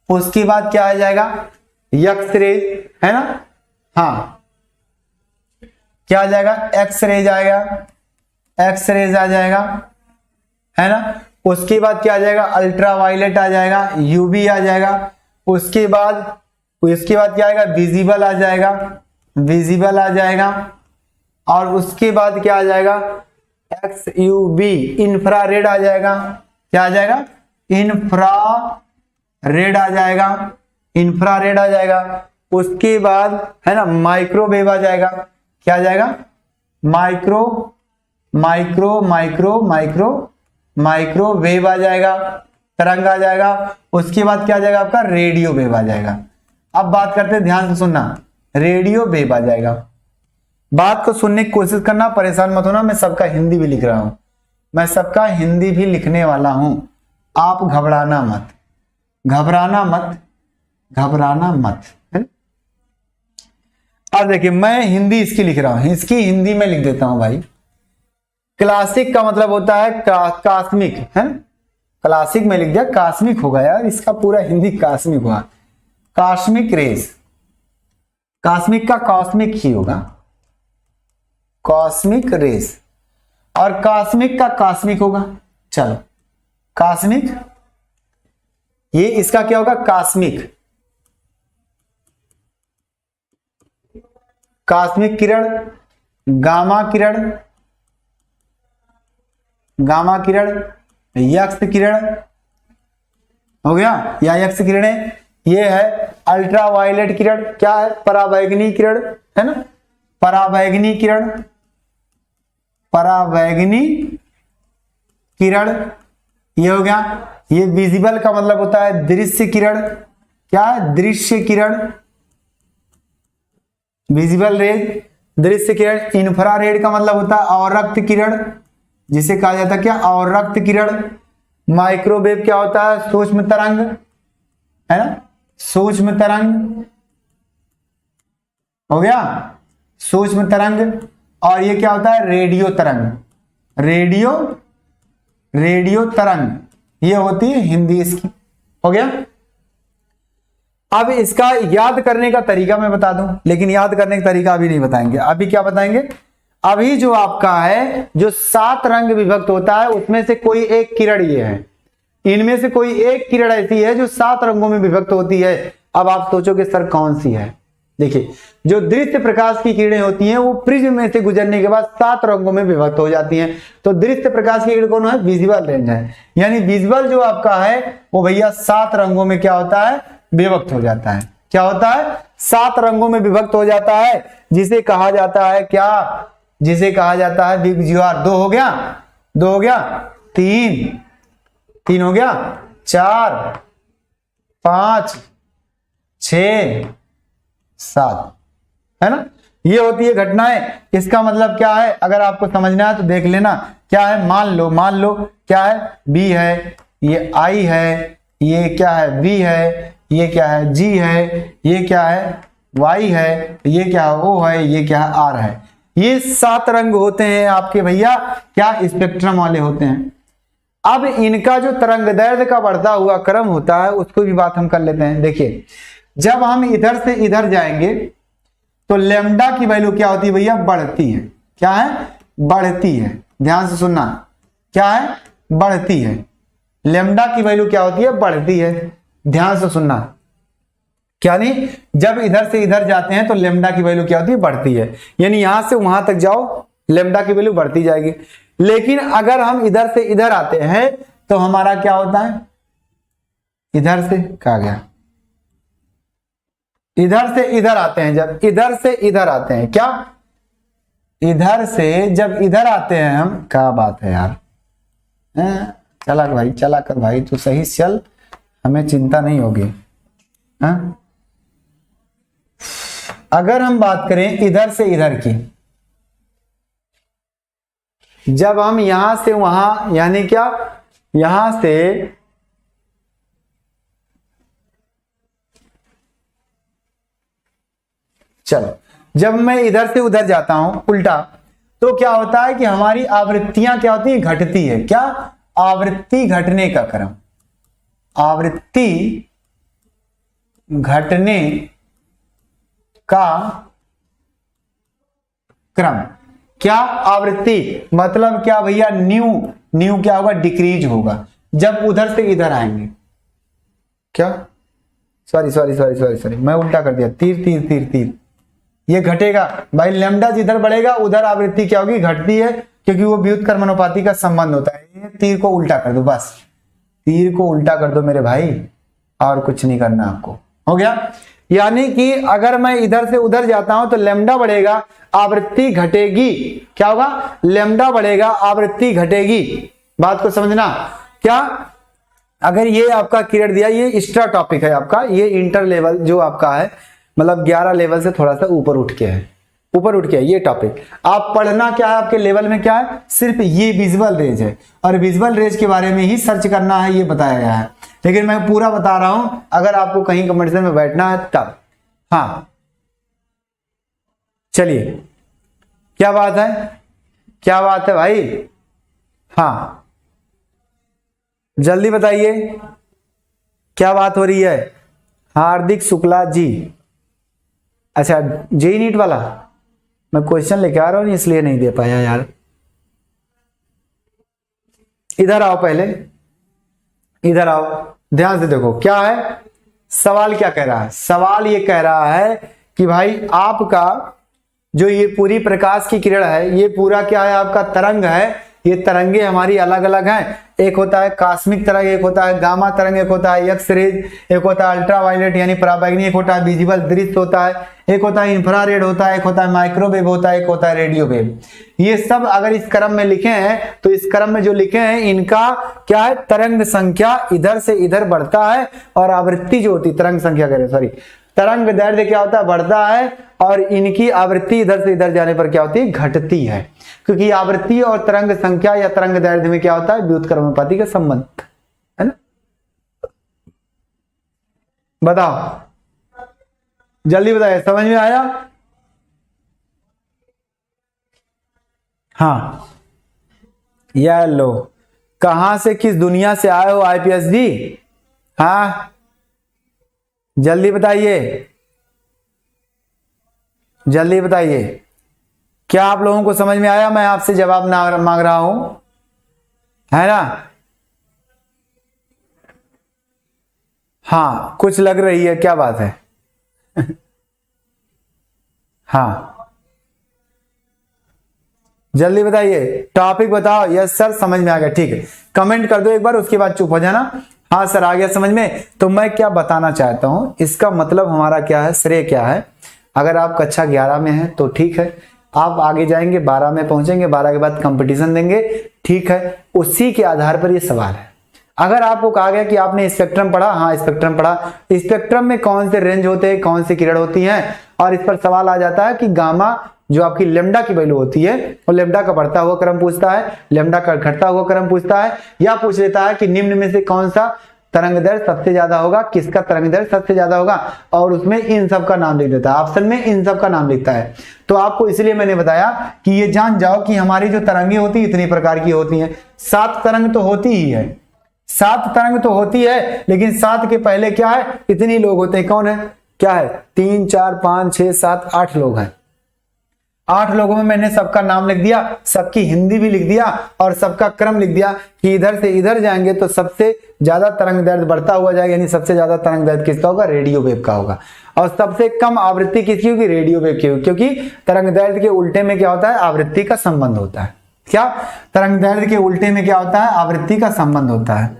उसके बाद क्या आ जाएगा, यक्स रेज, है ना, हाँ क्या आ जाएगा, एक्स रेज आएगा, एक्स रेज आ जाएगा, है ना। उसके बाद क्या आ जाएगा, अल्ट्रा वायलेट आ जाएगा, यूवी आ जाएगा। उसके बाद क्या आएगा, विजिबल आ जाएगा, विजिबल आ जाएगा। और उसके बाद क्या आ जाएगा, एक्स यू बी, इंफ्रारेड आ जाएगा। क्या आ जाएगा, इंफ्रारेड आ जाएगा, इंफ्रारेड आ जाएगा। उसके बाद है ना माइक्रोवेव आ जाएगा। क्या आ जाएगा, micro micro micro micro microwave आ जाएगा, तरंग आ जाएगा। उसके बाद क्या आ जाएगा आपका, रेडियो वेव आ जाएगा। अब बात करते हैं, ध्यान से सुनना, रेडियो वेव आ जाएगा। बात को सुनने की कोशिश करना, परेशान मत होना, मैं सबका हिंदी भी लिख रहा हूं, मैं सबका हिंदी भी लिखने वाला हूं, आप घबराना मत, घबराना मत, घबराना मत, है। अब देखिए मैं हिंदी इसकी लिख रहा हूं, इसकी हिंदी में लिख देता हूं भाई। क्लासिक का मतलब होता है कास्मिक, है ना, क्लासिक में लिख दिया, कास्मिक होगा यार, इसका पूरा हिंदी कास्मिक होगा, कास्मिक रेस। कास्मिक का कॉस्मिक ही होगा, कॉस्मिक रेस। और कॉस्मिक का कॉस्मिक होगा, चलो कॉस्मिक, ये इसका क्या होगा, कॉस्मिक, कॉस्मिक किरण, गामा किरण, गामा किरण, यक्स किरण हो गया, या यक्स किरणें। ये है अल्ट्रा वायलेट किरण, क्या है, परावैंगनी किरण, है ना, परावैंगनी किरण, परावैंगनी किरण। ये हो गया। ये विजिबल का मतलब होता है दृश्य किरण। क्या है? दृश्य किरण, विजिबल रेज, दृश्य किरण। इंफ्रारेड का मतलब होता है अवरक्त किरण, जिसे कहा जाता है क्या? अवरक्त किरण। माइक्रोवेव क्या होता है? सूक्ष्म तरंग, है ना, सूक्ष्म तरंग हो गया, सूक्ष्म तरंग। और ये क्या होता है? रेडियो तरंग, रेडियो तरंग, ये होती है हिंदी इसकी। हो गया। अब इसका याद करने का तरीका मैं बता दूं, लेकिन याद करने का तरीका अभी नहीं बताएंगे। अभी क्या बताएंगे? अभी जो आपका है, जो 7 रंग विभक्त होता है, उसमें से कोई एक किरण ये है। इनमें से कोई एक किरण ऐसी है जो 7 रंगों में विभक्त होती है। अब आप सोचोगे सर कौन सी है? देखिए, जो दृश्य प्रकाश की किरणें होती हैं वो प्रिज्म में से गुजरने के बाद 7 रंगों में विभक्त हो जाती हैं। तो दृश्य प्रकाश की किरण कौन है? विजिबल रेंज है। यानी विजिबल जो आपका है वो भैया 7 रंगों में क्या होता है? विभक्त हो जाता है। क्या होता है? 7 रंगों में विभक्त हो जाता है, जिसे कहा जाता है क्या? जिसे कहा जाता है विजिबल। 2 हो गया, 2 हो गया, 3 हो गया, 4, 5, 6, 7, है ना। ये होती है घटनाएं। इसका मतलब क्या है? अगर आपको समझना है तो देख लेना। क्या है? मान लो क्या है? बी है, ये आई है, ये क्या है? बी है, ये क्या है? जी है, ये क्या है? वाई है, ये क्या है? ओ है, ये क्या है? आर है। ये 7 रंग होते हैं आपके भैया, क्या? स्पेक्ट्रम वाले होते हैं। अब इनका जो तरंग दैर्ध्य का बढ़ता हुआ क्रम होता है, उसको भी बात हम कर लेते हैं। देखिए, जब हम इधर से इधर जाएंगे तो लेमडा की वैल्यू क्या होती है भैया? बढ़ती है। क्या है? बढ़ती है। ध्यान से सुनना, क्या है? बढ़ती है। लेमडा की वैल्यू क्या होती है? बढ़ती है। ध्यान से सुनना, क्या नहीं, जब इधर से इधर जाते हैं तो लेमडा की वैल्यू क्या होती है? बढ़ती है। यानी यहां से वहां तक जाओ, लेमडा की वैल्यू बढ़ती जाएगी। लेकिन अगर हम इधर से इधर आते हैं तो हमारा क्या होता है? इधर से कहा गया, इधर से इधर आते हैं, जब इधर से इधर आते हैं, क्या? इधर से जब इधर आते हैं हम, क्या बात है यार, चला भाई, चला कर भाई, तू सही चल, हमें चिंता नहीं होगी। हाँ, अगर हम बात करें इधर से इधर की, जब हम यहां से वहां, यानी क्या, यहां से चलो, जब मैं इधर से उधर जाता हूं उल्टा, तो क्या होता है कि हमारी आवृत्तियां क्या होती है? घटती है। क्या? आवृत्ति घटने का क्रम, आवृत्ति घटने का क्रम। क्या? आवृत्ति मतलब क्या भैया? न्यू क्या होगा? डिक्रीज होगा जब उधर से इधर आएंगे। क्या? सॉरी, मैं उल्टा कर दिया। तीर, ये घटेगा भाई। लैम्डा जिधर बढ़ेगा उधर आवृत्ति क्या होगी? घटती है, क्योंकि वो व्युत्क्रमानुपाती का संबंध होता है। ये तीर को उल्टा कर दो, बस तीर को उल्टा कर दो मेरे भाई, और कुछ नहीं करना आपको। हो गया। यानी कि अगर मैं इधर से उधर जाता हूं तो लैम्डा बढ़ेगा, आवृत्ति घटेगी। क्या होगा? लैम्डा बढ़ेगा, आवृत्ति घटेगी। बात को समझना। क्या? अगर ये आपका किरण दिया, ये एक्स्ट्रा टॉपिक है आपका, ये इंटर लेवल जो आपका है, मतलब 11 लेवल से थोड़ा सा ऊपर उठ के है, ऊपर उठ के ये टॉपिक आप पढ़ना। क्या है आपके लेवल में? क्या है? सिर्फ ये विजुअल रेज है, और विजुअल रेज के बारे में ही सर्च करना है, ये बताया गया है। लेकिन मैं पूरा बता रहा हूं, अगर आपको कहीं कंपटीशन में बैठना है तब। हाँ, चलिए, क्या बात है? क्या बात है भाई? हाँ, जल्दी बताइए, क्या बात हो रही है? हार्दिक शुक्ला जी, अच्छा, जेई नीट वाला। मैं क्वेश्चन लेके आ रहा हूं, इसलिए नहीं दे पाया यार। इधर आओ, पहले इधर आओ, ध्यान से देखो क्या है सवाल। क्या कह रहा है सवाल? ये कह रहा है कि भाई आपका जो ये पूरी प्रकाश की किरण है, ये पूरा क्या है? आपका तरंग है। ये तरंगे हमारी अलग अलग हैं। एक होता है कॉस्मिक तरंग, एक होता है गामा तरंग, एक होता है एक्स रेज, एक होता है अल्ट्रावायलेट यानी पराबैंगनी, एक होता है विजिबल दृश्य होता है, एक होता है इंफ्रारेड होता है, एक होता है माइक्रोवेव होता है, एक होता है रेडियो वेव। ये सब अगर इस क्रम में लिखे हैं तो इस क्रम में जो लिखे हैं इनका क्या है, तरंग संख्या इधर से इधर बढ़ता है और आवृत्ति जो होती, तरंग संख्या कह रहे सॉरी, तरंग दैर्ध्य क्या होता है, बढ़ता है और इनकी आवृत्ति इधर से इधर जाने पर क्या होती है, घटती है। क्योंकि आवृत्ति और तरंग संख्या या तरंग दैर्ध्य में क्या होता है, व्युत्क्रमानुपाती का संबंध है ना। बताओ जल्दी बताइए, समझ में आया? हाँ, या लो, कहां से किस दुनिया से आए हो आईपीएस जी? हाँ जल्दी बताइए, जल्दी बताइए, क्या आप लोगों को समझ में आया? मैं आपसे जवाब मांग रहा हूं, है ना? हाँ कुछ लग रही है, क्या बात है? हाँ जल्दी बताइए, टॉपिक बताओ। यस सर समझ में आ गया, ठीक है, कमेंट कर दो एक बार, उसके बाद चुप हो जाना। हाँ सर आ गया समझ में। तो मैं क्या बताना चाहता हूं, इसका मतलब हमारा क्या है, श्रेय क्या है। अगर आप कक्षा 11 में हैं तो ठीक है, आप आगे जाएंगे 12 में पहुंचेंगे, 12 के बाद कंपटीशन देंगे, ठीक है, उसी के आधार पर ये सवाल है। अगर आपको कहा गया कि आपने स्पेक्ट्रम पढ़ा, हाँ स्पेक्ट्रम पढ़ा, स्पेक्ट्रम में कौन से रेंज होते हैं, कौन सी किरण होती हैं, और इस पर सवाल आ जाता है कि गामा जो आपकी लेमडा की वैल्यू होती है वो लेमडा का बढ़ता हुआ क्रम पूछता है, लेमडा का घटता हुआ क्रम पूछता है, या पूछ लेता है कि निम्न में से कौन सा तरंग दैर्ध्य सबसे ज्यादा होगा, किसका तरंग दैर्ध्य सबसे ज्यादा होगा, और उसमें इन सब का नाम लिख देता है, ऑप्शन में इन सब का नाम लिखता है। तो आपको इसलिए मैंने बताया कि ये जान जाओ कि हमारी जो तरंगे होती है इतनी प्रकार की होती हैं। 7 तरंग तो होती ही है, 7 तरंग तो होती है, लेकिन 7 के पहले क्या है, इतनी लोग होते हैं, कौन है, क्या है, 3 4 5 6 7 8 लोग हैं। 8 लोगों में मैंने सबका नाम लिख दिया, सबकी हिंदी भी लिख दिया और सबका क्रम लिख दिया कि इधर से इधर जाएंगे तो सबसे ज्यादा तरंग दैर्ध्य बढ़ता हुआ जाएगा, यानी सबसे ज्यादा तरंग दैर्ध्य किसका होगा, रेडियो वेव का होगा, और सबसे कम आवृत्ति किसकी होगी, रेडियो वेव की होगी, क्योंकि तरंग दैर्ध्य के उल्टे में क्या होता है, आवृत्ति का संबंध होता है। क्या, तरंग दैर्ध्य के उल्टे में क्या होता है, आवृत्ति का संबंध होता है।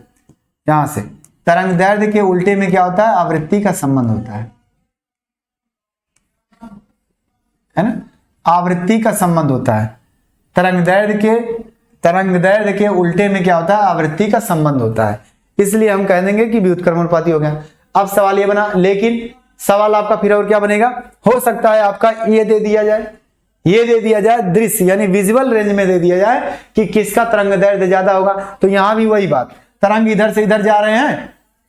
यहां से तरंग दैर्ध्य के उल्टे में क्या होता है, आवृत्ति का संबंध होता है ना, आवृत्ति का संबंध होता है। तरंग दैर्ध्य के उल्टे में क्या होता है, आवृत्ति का संबंध होता है, इसलिए हम कह देंगे कि व्युत्क्रमानुपाती हो गया। अब सवाल ये बना, लेकिन सवाल आपका फिर और क्या बनेगा, हो सकता है आपका ये दे दिया जाए, ये दे दिया जाए दृश्य यानी विजुअल रेंज में दे दिया जाए कि किसका तरंग दैर्ध्य ज्यादा होगा। तो यहां भी वही बात, तरंग इधर से इधर जा रहे हैं,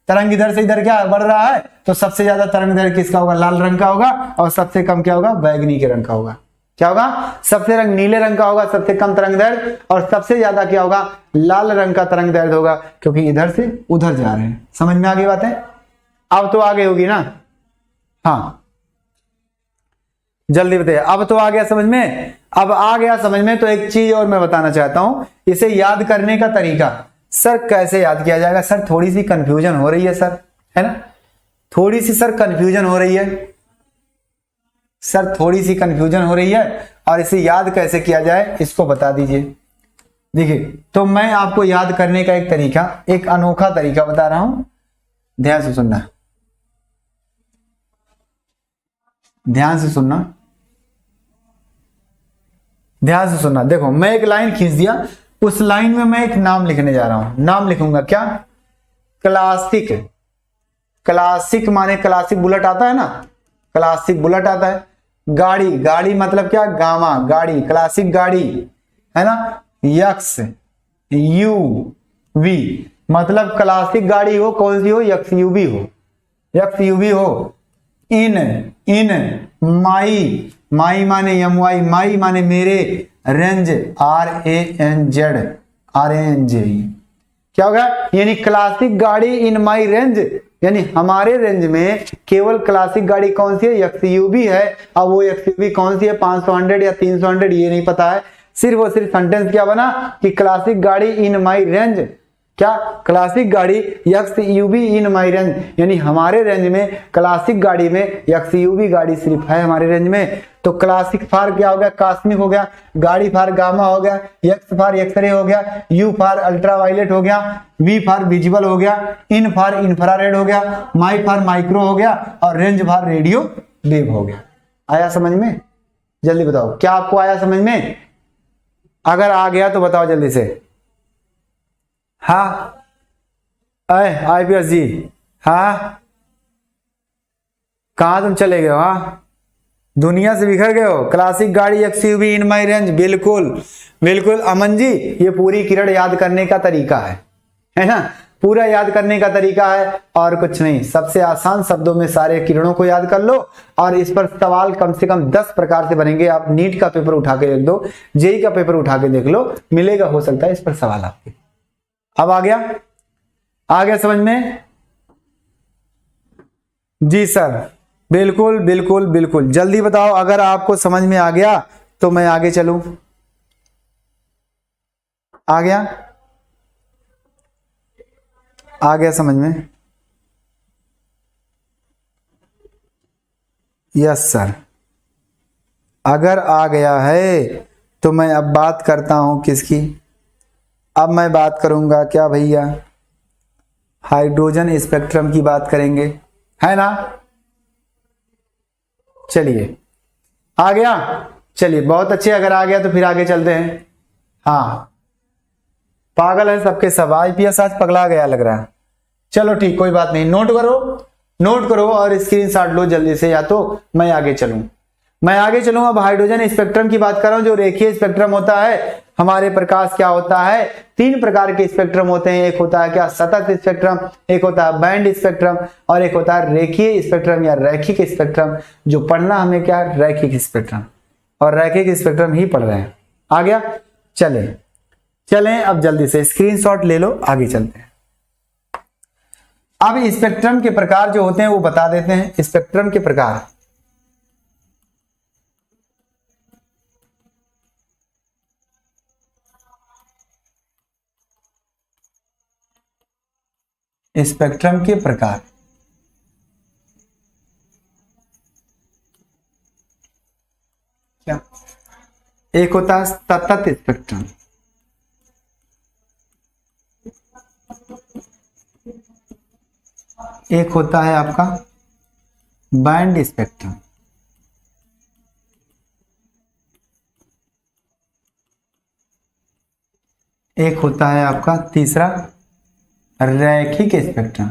तरंग इधर से इधर क्या बढ़ रहा है, तो सबसे ज्यादा तरंग दैर्ध्य किसका होगा, लाल रंग का होगा, और सबसे कम क्या होगा, बैगनी के रंग का होगा। क्या होगा, सबसे रंग नीले रंग का होगा, सबसे कम तरंग दैर्ध्य, और सबसे ज्यादा क्या होगा, लाल रंग का तरंग दैर्ध्य होगा, क्योंकि इधर से उधर जा रहे हैं। समझ में आ गई बात है? अब तो आगे होगी ना, हाँ जल्दी बताइए, अब तो आ गया समझ में? अब आ गया समझ में, तो एक चीज और मैं बताना चाहता हूं, इसे याद करने का तरीका। सर कैसे याद किया जाएगा? सर थोड़ी सी कंफ्यूजन हो रही है सर, है ना, थोड़ी सी सर कंफ्यूजन हो रही है, सर थोड़ी सी कंफ्यूजन हो रही है, और इसे याद कैसे किया जाए इसको बता दीजिए। देखिए, तो मैं आपको याद करने का एक तरीका, एक अनोखा तरीका बता रहा हूं, ध्यान से सुनना, ध्यान से सुनना, ध्यान से सुनना। देखो मैं एक लाइन खींच दिया, उस लाइन में मैं एक नाम लिखने जा रहा हूं, नाम लिखूंगा क्या, क्लासिक। क्लासिक माने क्लासिक बुलेट आता है ना, क्लासिक बुलेट आता है। गाड़ी, गाड़ी मतलब क्या, गामा, गाड़ी, क्लासिक गाड़ी, है ना। यक्स, यू वी मतलब क्लासिक गाड़ी हो, कौन सी हो, यक्स यू वी हो, यक्स यू वी हो। इन, इन माई, माई माने एम वाई, माई माने मेरे, range R A N Z, R A N J, क्या होगा, यानी क्लासिक गाड़ी इन माई रेंज, यानी हमारे रेंज में केवल क्लासिक गाड़ी कौन सी है, एक्सयूवी है। अब वो एक्सयूवी कौन सी है, 500 या 300 ये नहीं पता है, सिर्फ और सिर्फ सेंटेंस क्या बना कि क्लासिक गाड़ी इन माई रेंज क्या क्लासिक गाड़ी XUV इन माई रेंज, यानी हमारे रेंज में क्लासिक गाड़ी में XUV गाड़ी सिर्फ है हमारे रेंज में। तो क्लासिक फार क्या हो गया, कॉस्मिक हो गया, गाड़ी फार गामा हो गया, X फार एक्सरे हो गया, U फार अल्ट्रावायलेट हो गया, V फार विजिबल हो गया, इन फार इंफ्रारेड हो गया, माई फार माइक्रो हो गया और रेंज फार रेडियो वेव हो गया। आया समझ में? जल्दी बताओ, क्या आपको आया समझ में? अगर आ गया तो बताओ जल्दी से। हाँ IPS जी, हाँ कहां तुम चले गए हो? हाँ दुनिया से बिखर गए हो। क्लासिक गाड़ी XUV इन माई रेंज, बिल्कुल बिल्कुल अमन जी, ये पूरी किरण याद करने का तरीका है ना, पूरा याद करने का तरीका है और कुछ नहीं। सबसे आसान शब्दों में सारे किरणों को याद कर लो और इस पर सवाल कम से कम 10 प्रकार से बनेंगे। आप नीट का पेपर उठा के देख दो, जेई का पेपर उठा के देख लो, मिलेगा हो सकता है इस पर सवाल आपके। अब आ गया समझ में? जी सर, बिल्कुल बिल्कुल बिल्कुल, जल्दी बताओ अगर आपको समझ में आ गया तो मैं आगे चलूं। आ गया समझ में? यस सर, अगर आ गया है तो मैं अब बात करता हूं किसकी? अब मैं बात करूंगा क्या भैया, हाइड्रोजन स्पेक्ट्रम की बात करेंगे, है ना? चलिए आ गया, चलिए बहुत अच्छे, अगर आ गया तो फिर आगे चलते हैं। हाँ पागल है सबके सब, IPS आज पगला गया लग रहा है। चलो ठीक, कोई बात नहीं, नोट करो और स्क्रीनशॉट लो जल्दी से, या तो मैं आगे चलूं। अब हाइड्रोजन स्पेक्ट्रम की बात कर रहा हूं, जो रेखीय स्पेक्ट्रम होता है। हमारे प्रकाश क्या होता है, 3 प्रकार के स्पेक्ट्रम होते हैं। एक होता है क्या, सतत स्पेक्ट्रम, एक होता है बैंड स्पेक्ट्रम और एक होता है रेखीय स्पेक्ट्रम या रैखिक स्पेक्ट्रम। जो पढ़ना हमें क्या, रैखिक स्पेक्ट्रम, और रैखिक स्पेक्ट्रम ही पढ़ रहे हैं। आ गया? चलें अब जल्दी से स्क्रीनशॉट ले लो, आगे चलते हैं। अब स्पेक्ट्रम के प्रकार जो होते हैं वो बता देते हैं। स्पेक्ट्रम के प्रकार, स्पेक्ट्रम के प्रकार, क्या? एक होता है सतत स्पेक्ट्रम, एक होता है आपका बैंड स्पेक्ट्रम, एक होता है आपका तीसरा रैखिक स्पेक्ट्रम।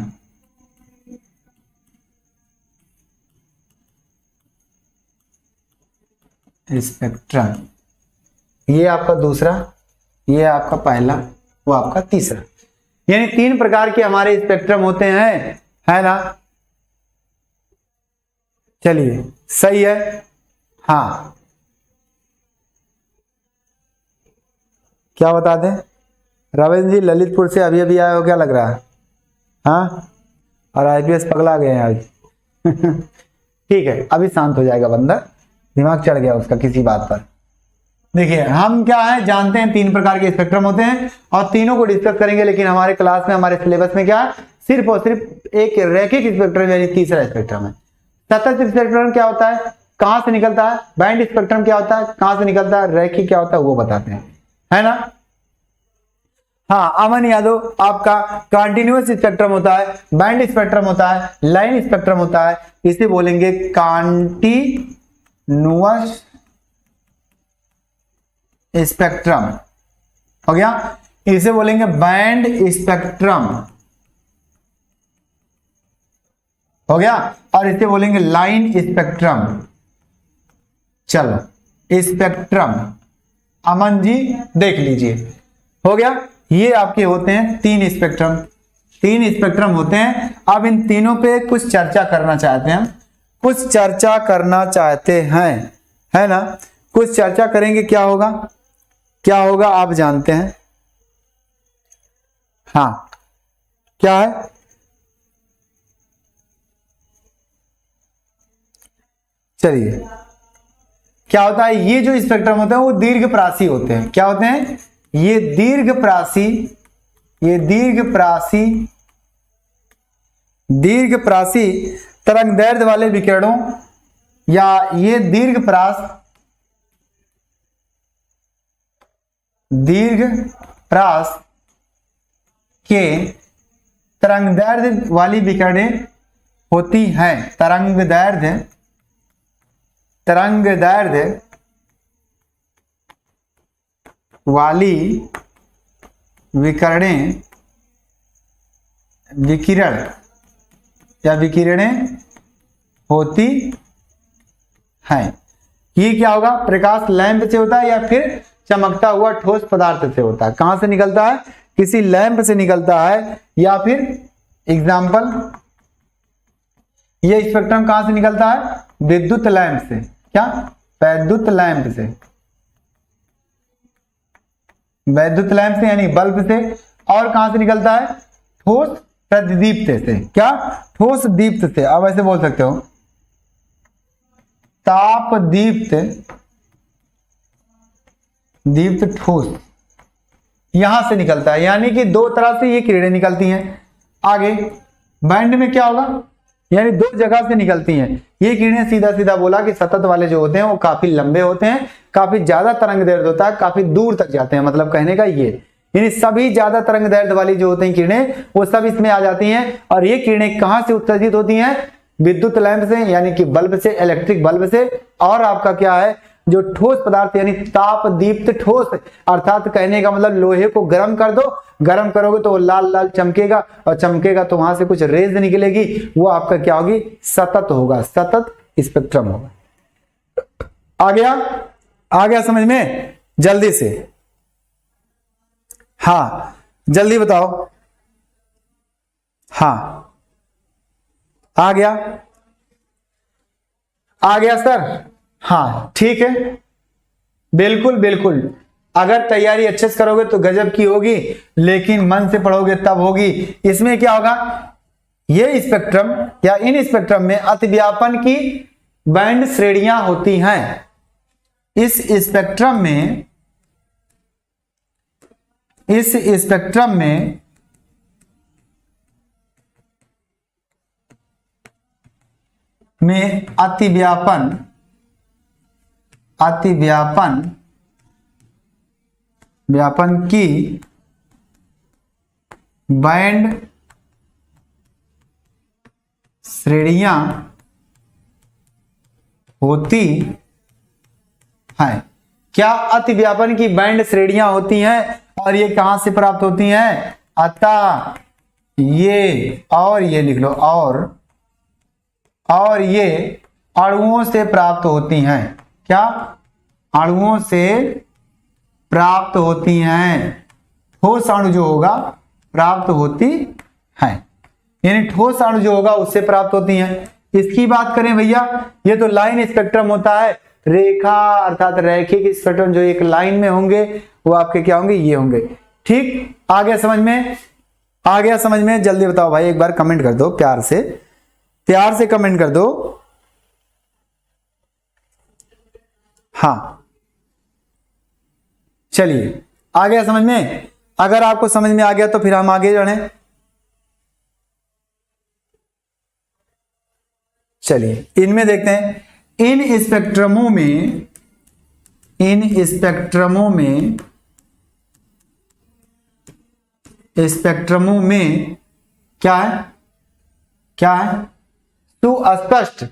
ये आपका दूसरा, ये आपका पहला, वो आपका तीसरा, यानी 3 प्रकार के हमारे स्पेक्ट्रम होते हैं, है ना? चलिए सही है। हाँ क्या बता दें, रविंद्र जी ललितपुर से अभी आए हो क्या लग रहा है? हाँ, और IPS पगला गए हैं आज। ठीक है, अभी शांत हो जाएगा बंदा, दिमाग चढ़ गया उसका किसी बात पर। देखिए हम क्या है जानते हैं, 3 प्रकार के स्पेक्ट्रम होते हैं और तीनों को डिस्कस करेंगे, लेकिन हमारे क्लास में, हमारे सिलेबस में क्या है, सिर्फ और सिर्फ एक रैखिक स्पेक्ट्रम यानी तीसरा स्पेक्ट्रम है। सतत स्पेक्ट्रम क्या होता है, कहां से निकलता है, बैंड स्पेक्ट्रम क्या होता है, कहां से निकलता है, रैखिक क्या होता है वो बताते हैं, है ना? हाँ अमन यादव, आपका कंटिन्यूअस स्पेक्ट्रम होता है, बैंड स्पेक्ट्रम होता है, लाइन स्पेक्ट्रम होता है, इसे बोलेंगे कंटिन्यूअस स्पेक्ट्रम, हो गया। इसे बोलेंगे बैंड स्पेक्ट्रम, हो गया, और इसे बोलेंगे लाइन स्पेक्ट्रम। चलो स्पेक्ट्रम, अमन जी देख लीजिए, हो गया। ये आपके होते हैं 3 स्पेक्ट्रम, 3 स्पेक्ट्रम होते हैं। अब इन तीनों पे कुछ चर्चा करना चाहते हैं, है ना? कुछ चर्चा करेंगे, क्या होगा आप जानते हैं। हाँ क्या है, चलिए क्या होता है, ये जो स्पेक्ट्रम होते हैं वो दीर्घ प्रासी होते हैं। क्या होते हैं ये? दीर्घ प्रासी ये दीर्घप्रासी तरंग दैर्ध्य वाले विकिरणों या ये दीर्घप्रास के तरंग दैर्ध्य वाली विकिरणें होती हैं। तरंग दैर्ध्य वाली विकिरणें होती हैं। ये क्या होगा? प्रकाश लैंप से होता है या फिर चमकता हुआ ठोस पदार्थ से होता है। कहां से निकलता है? किसी लैंप से निकलता है या फिर एग्जाम्पल ये स्पेक्ट्रम कहां से निकलता है? विद्युत लैंप से। क्या? वैद्युत लैंप से यानी बल्ब से। और कहां से निकलता है? ठोस प्रदीप्त से। क्या? ठोस दीप्त से। अब ऐसे बोल सकते हो ताप दीप्त ठोस, यहां से निकलता है। यानी कि दो तरह से ये किरणें निकलती हैं। आगे बैंड में क्या होगा? यानी दो जगह से निकलती हैं ये किरणें। सीधा सीधा बोला कि सतत वाले जो होते हैं वो काफी लंबे होते हैं, काफी ज्यादा तरंग दैर्ध्य होता है, काफी दूर तक जाते हैं। मतलब कहने का ये, यानी सभी ज्यादा तरंग दैर्ध्य वाली जो होती हैं किरणें वो सब इसमें आ जाती हैं। और ये किरणें कहां से उत्सर्जित होती हैं? विद्युत लैंप से यानी कि बल्ब से, इलेक्ट्रिक बल्ब से। और आपका क्या है? जो ठोस पदार्थ यानी ताप दीप्त ठोस, अर्थात कहने का मतलब लोहे को गर्म कर दो, गर्म करोगे तो वो लाल लाल चमकेगा, और चमकेगा तो वहां से कुछ रेज निकलेगी, वो आपका क्या होगी? सतत होगा, सतत स्पेक्ट्रम होगा। आ गया समझ में? जल्दी से, हाँ जल्दी बताओ। हाँ आ गया सर? हाँ ठीक है, बिल्कुल। अगर तैयारी अच्छे से करोगे तो गजब की होगी, लेकिन मन से पढ़ोगे तब होगी। इसमें क्या होगा? ये स्पेक्ट्रम या इन स्पेक्ट्रम में अतिव्यापन की बैंड श्रेणियां होती हैं। इस स्पेक्ट्रम में व्यापन की बैंड श्रेणियां होती हैं। क्या? अतिव्यापन की बैंड श्रेणियां होती हैं। और ये कहां से प्राप्त होती हैं? अतः ये, और ये लिख लो, और ये अणुओं से प्राप्त होती हैं। क्या? अणुओं से प्राप्त होती हैं। ठोस अणु जो होगा प्राप्त होती है, यानी ठोस अणु जो होगा उससे प्राप्त होती हैं। इसकी बात करें भैया, ये तो लाइन स्पेक्ट्रम होता है। रेखा अर्थात रैखिक स्पेक्ट्रम जो एक लाइन में होंगे वो आपके क्या होंगे? ये होंगे। ठीक, आ गया समझ में? जल्दी बताओ भाई, एक बार कमेंट कर दो, प्यार से कमेंट कर दो। हाँ चलिए, आ गया समझ में? अगर आपको समझ में आ गया तो फिर हम आगे बढ़ें। चलिए इनमें देखते हैं। इन स्पेक्ट्रमों में क्या है? सुस्पष्ट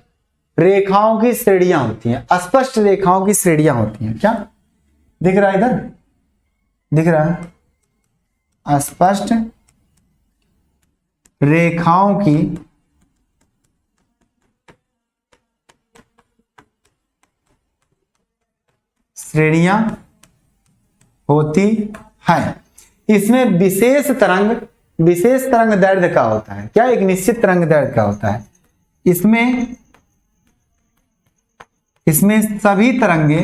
रेखाओं की श्रेणियां होती हैं। अस्पष्ट रेखाओं की श्रेणियां होती हैं। क्या दिख रहा है? इधर दिख रहा है? अस्पष्ट रेखाओं की श्रेणियां होती हैं। इसमें विशेष तरंग दैर्ध्य का होता है। क्या? एक निश्चित तरंग दैर्ध्य का होता है। इसमें सभी तरंगे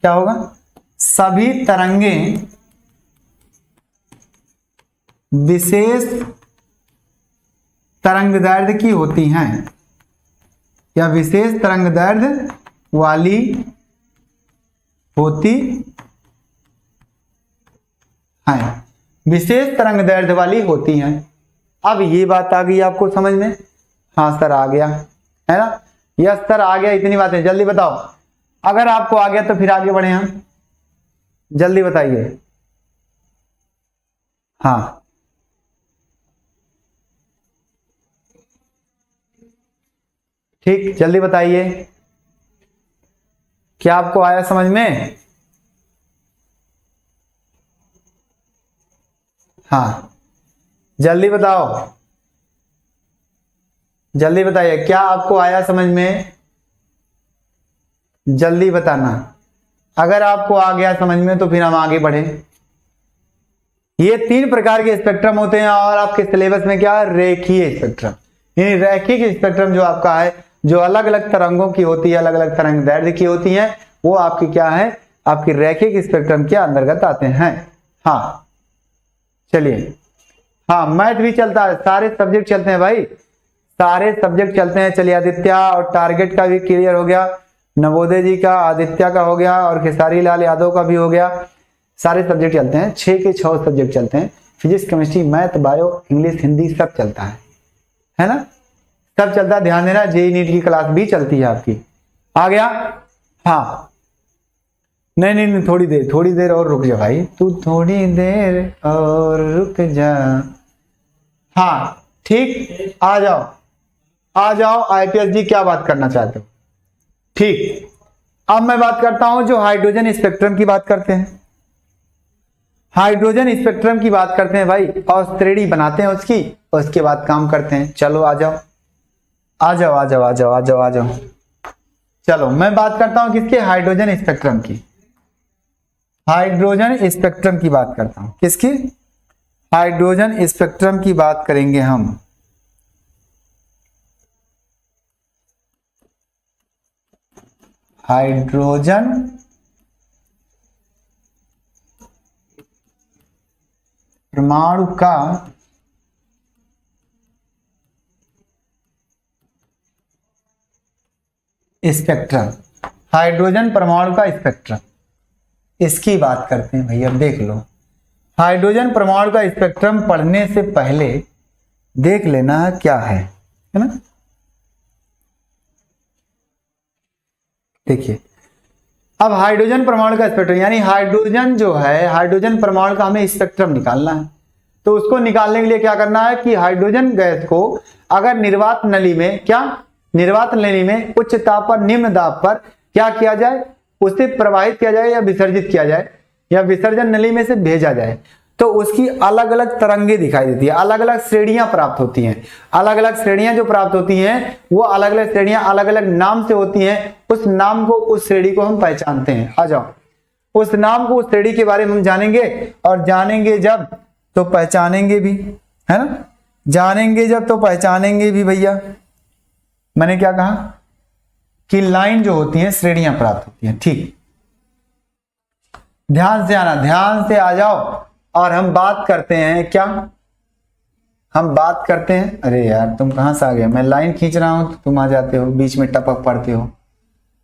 क्या होगा? सभी तरंगे विशेष तरंग दैर्ध्य की होती हैं, या विशेष तरंग दैर्ध्य वाली होती हैं, विशेष तरंग दैर्ध्य वाली होती हैं। अब ये बात आ गई आपको समझ में? हाँ सर आ गया, है ना? यस सर आ गया, इतनी बातें जल्दी बताओ। अगर आपको आ गया तो फिर आगे बढ़े हम, जल्दी बताइए। हाँ ठीक, जल्दी बताइए, क्या आपको आया समझ में? हाँ जल्दी बताओ, जल्दी बताइए, क्या आपको आया समझ में? जल्दी बताना। अगर आपको आ गया समझ में तो फिर हम आगे बढ़े। ये 3 प्रकार के स्पेक्ट्रम होते हैं और आपके सिलेबस में क्या है? रेखीय स्पेक्ट्रम। यानी रैखिक स्पेक्ट्रम जो आपका है, जो अलग अलग तरंगों की होती है, अलग अलग तरंग दैर्ध्य की होती है, वो आपकी क्या है? आपकी रैखिक स्पेक्ट्रम के अंतर्गत आते हैं। हाँ चलिए, हाँ मैथ भी चलता है, सारे सब्जेक्ट चलते हैं भाई, सारे सब्जेक्ट चलते हैं। चलिए आदित्य और टारगेट का भी क्लियर हो गया, नवोदय जी का, आदित्य का हो गया और खेसारी लाल यादव का भी हो गया। सारे सब्जेक्ट चलते हैं, 6 के 6 सब्जेक्ट चलते हैं, physics chemistry math bio English Hindi सब चलता है ना? सब चलता है, ध्यान देना। जेई नीट की क्लास भी चलती है आपकी। आ गया? हाँ नहीं नहीं नहीं, थोड़ी देर और रुक जा भाई, तू थोड़ी देर और रुक जा। हाँ ठीक, आ जाओ आ जाओ। आईपीएस जी क्या बात करना चाहते हो? ठीक, अब मैं बात करता हूं जो हाइड्रोजन स्पेक्ट्रम की बात करते हैं। हाइड्रोजन स्पेक्ट्रम की बात करते हैं भाई, और श्रेणी बनाते हैं उसकी, और उसके बाद काम करते हैं। चलो आ जाओ आ जाओ आ जाओ आ जाओ आ जाओ आ जाओ। चलो मैं बात करता हूं किसके? हाइड्रोजन स्पेक्ट्रम की। हाइड्रोजन स्पेक्ट्रम की बात करता हूं, किसकी? हाइड्रोजन स्पेक्ट्रम की बात करेंगे हम। हाइड्रोजन परमाणु का स्पेक्ट्रम, हाइड्रोजन परमाणु का स्पेक्ट्रम, इसकी बात करते हैं भैया। देख लो, हाइड्रोजन परमाणु का स्पेक्ट्रम पढ़ने से पहले देख लेना क्या है ना? देखिए, अब हाइड्रोजन परमाणु का स्पेक्ट्रम, यानी हाइड्रोजन जो है, हाइड्रोजन परमाणु का हमें स्पेक्ट्रम निकालना है। तो उसको निकालने के लिए क्या करना है कि हाइड्रोजन गैस को अगर निर्वात नली में, क्या निर्वात नली में उच्च ताप पर निम्न दाब पर क्या किया जाए? उसे प्रवाहित किया जाए या विसर्जित किया जाए, या विसर्जन नली में से भेजा जाए, तो उसकी अलग अलग तरंगे दिखाई देती है, अलग अलग श्रेणियां प्राप्त होती हैं। अलग अलग श्रेणियां जो प्राप्त होती हैं, वो अलग अलग श्रेणियां अलग अलग नाम से होती हैं। उस नाम को, उस श्रेणी को हम पहचानते हैं। आ जाओ, उस नाम को, उस श्रेणी के बारे में हम जानेंगे, और जानेंगे जब तो पहचानेंगे भी, है ना? जानेंगे जब तो पहचानेंगे भी भैया। मैंने क्या कहा कि लाइन जो होती है श्रेणियां प्राप्त होती हैं। ठीक, ध्यान से आना, ध्यान से आ जाओ। और हम बात करते हैं क्या? हम बात करते हैं, अरे यार तुम कहां से आ गए? मैं लाइन खींच रहा हूं तो तुम आ जाते हो, बीच में टपक पड़ते हो।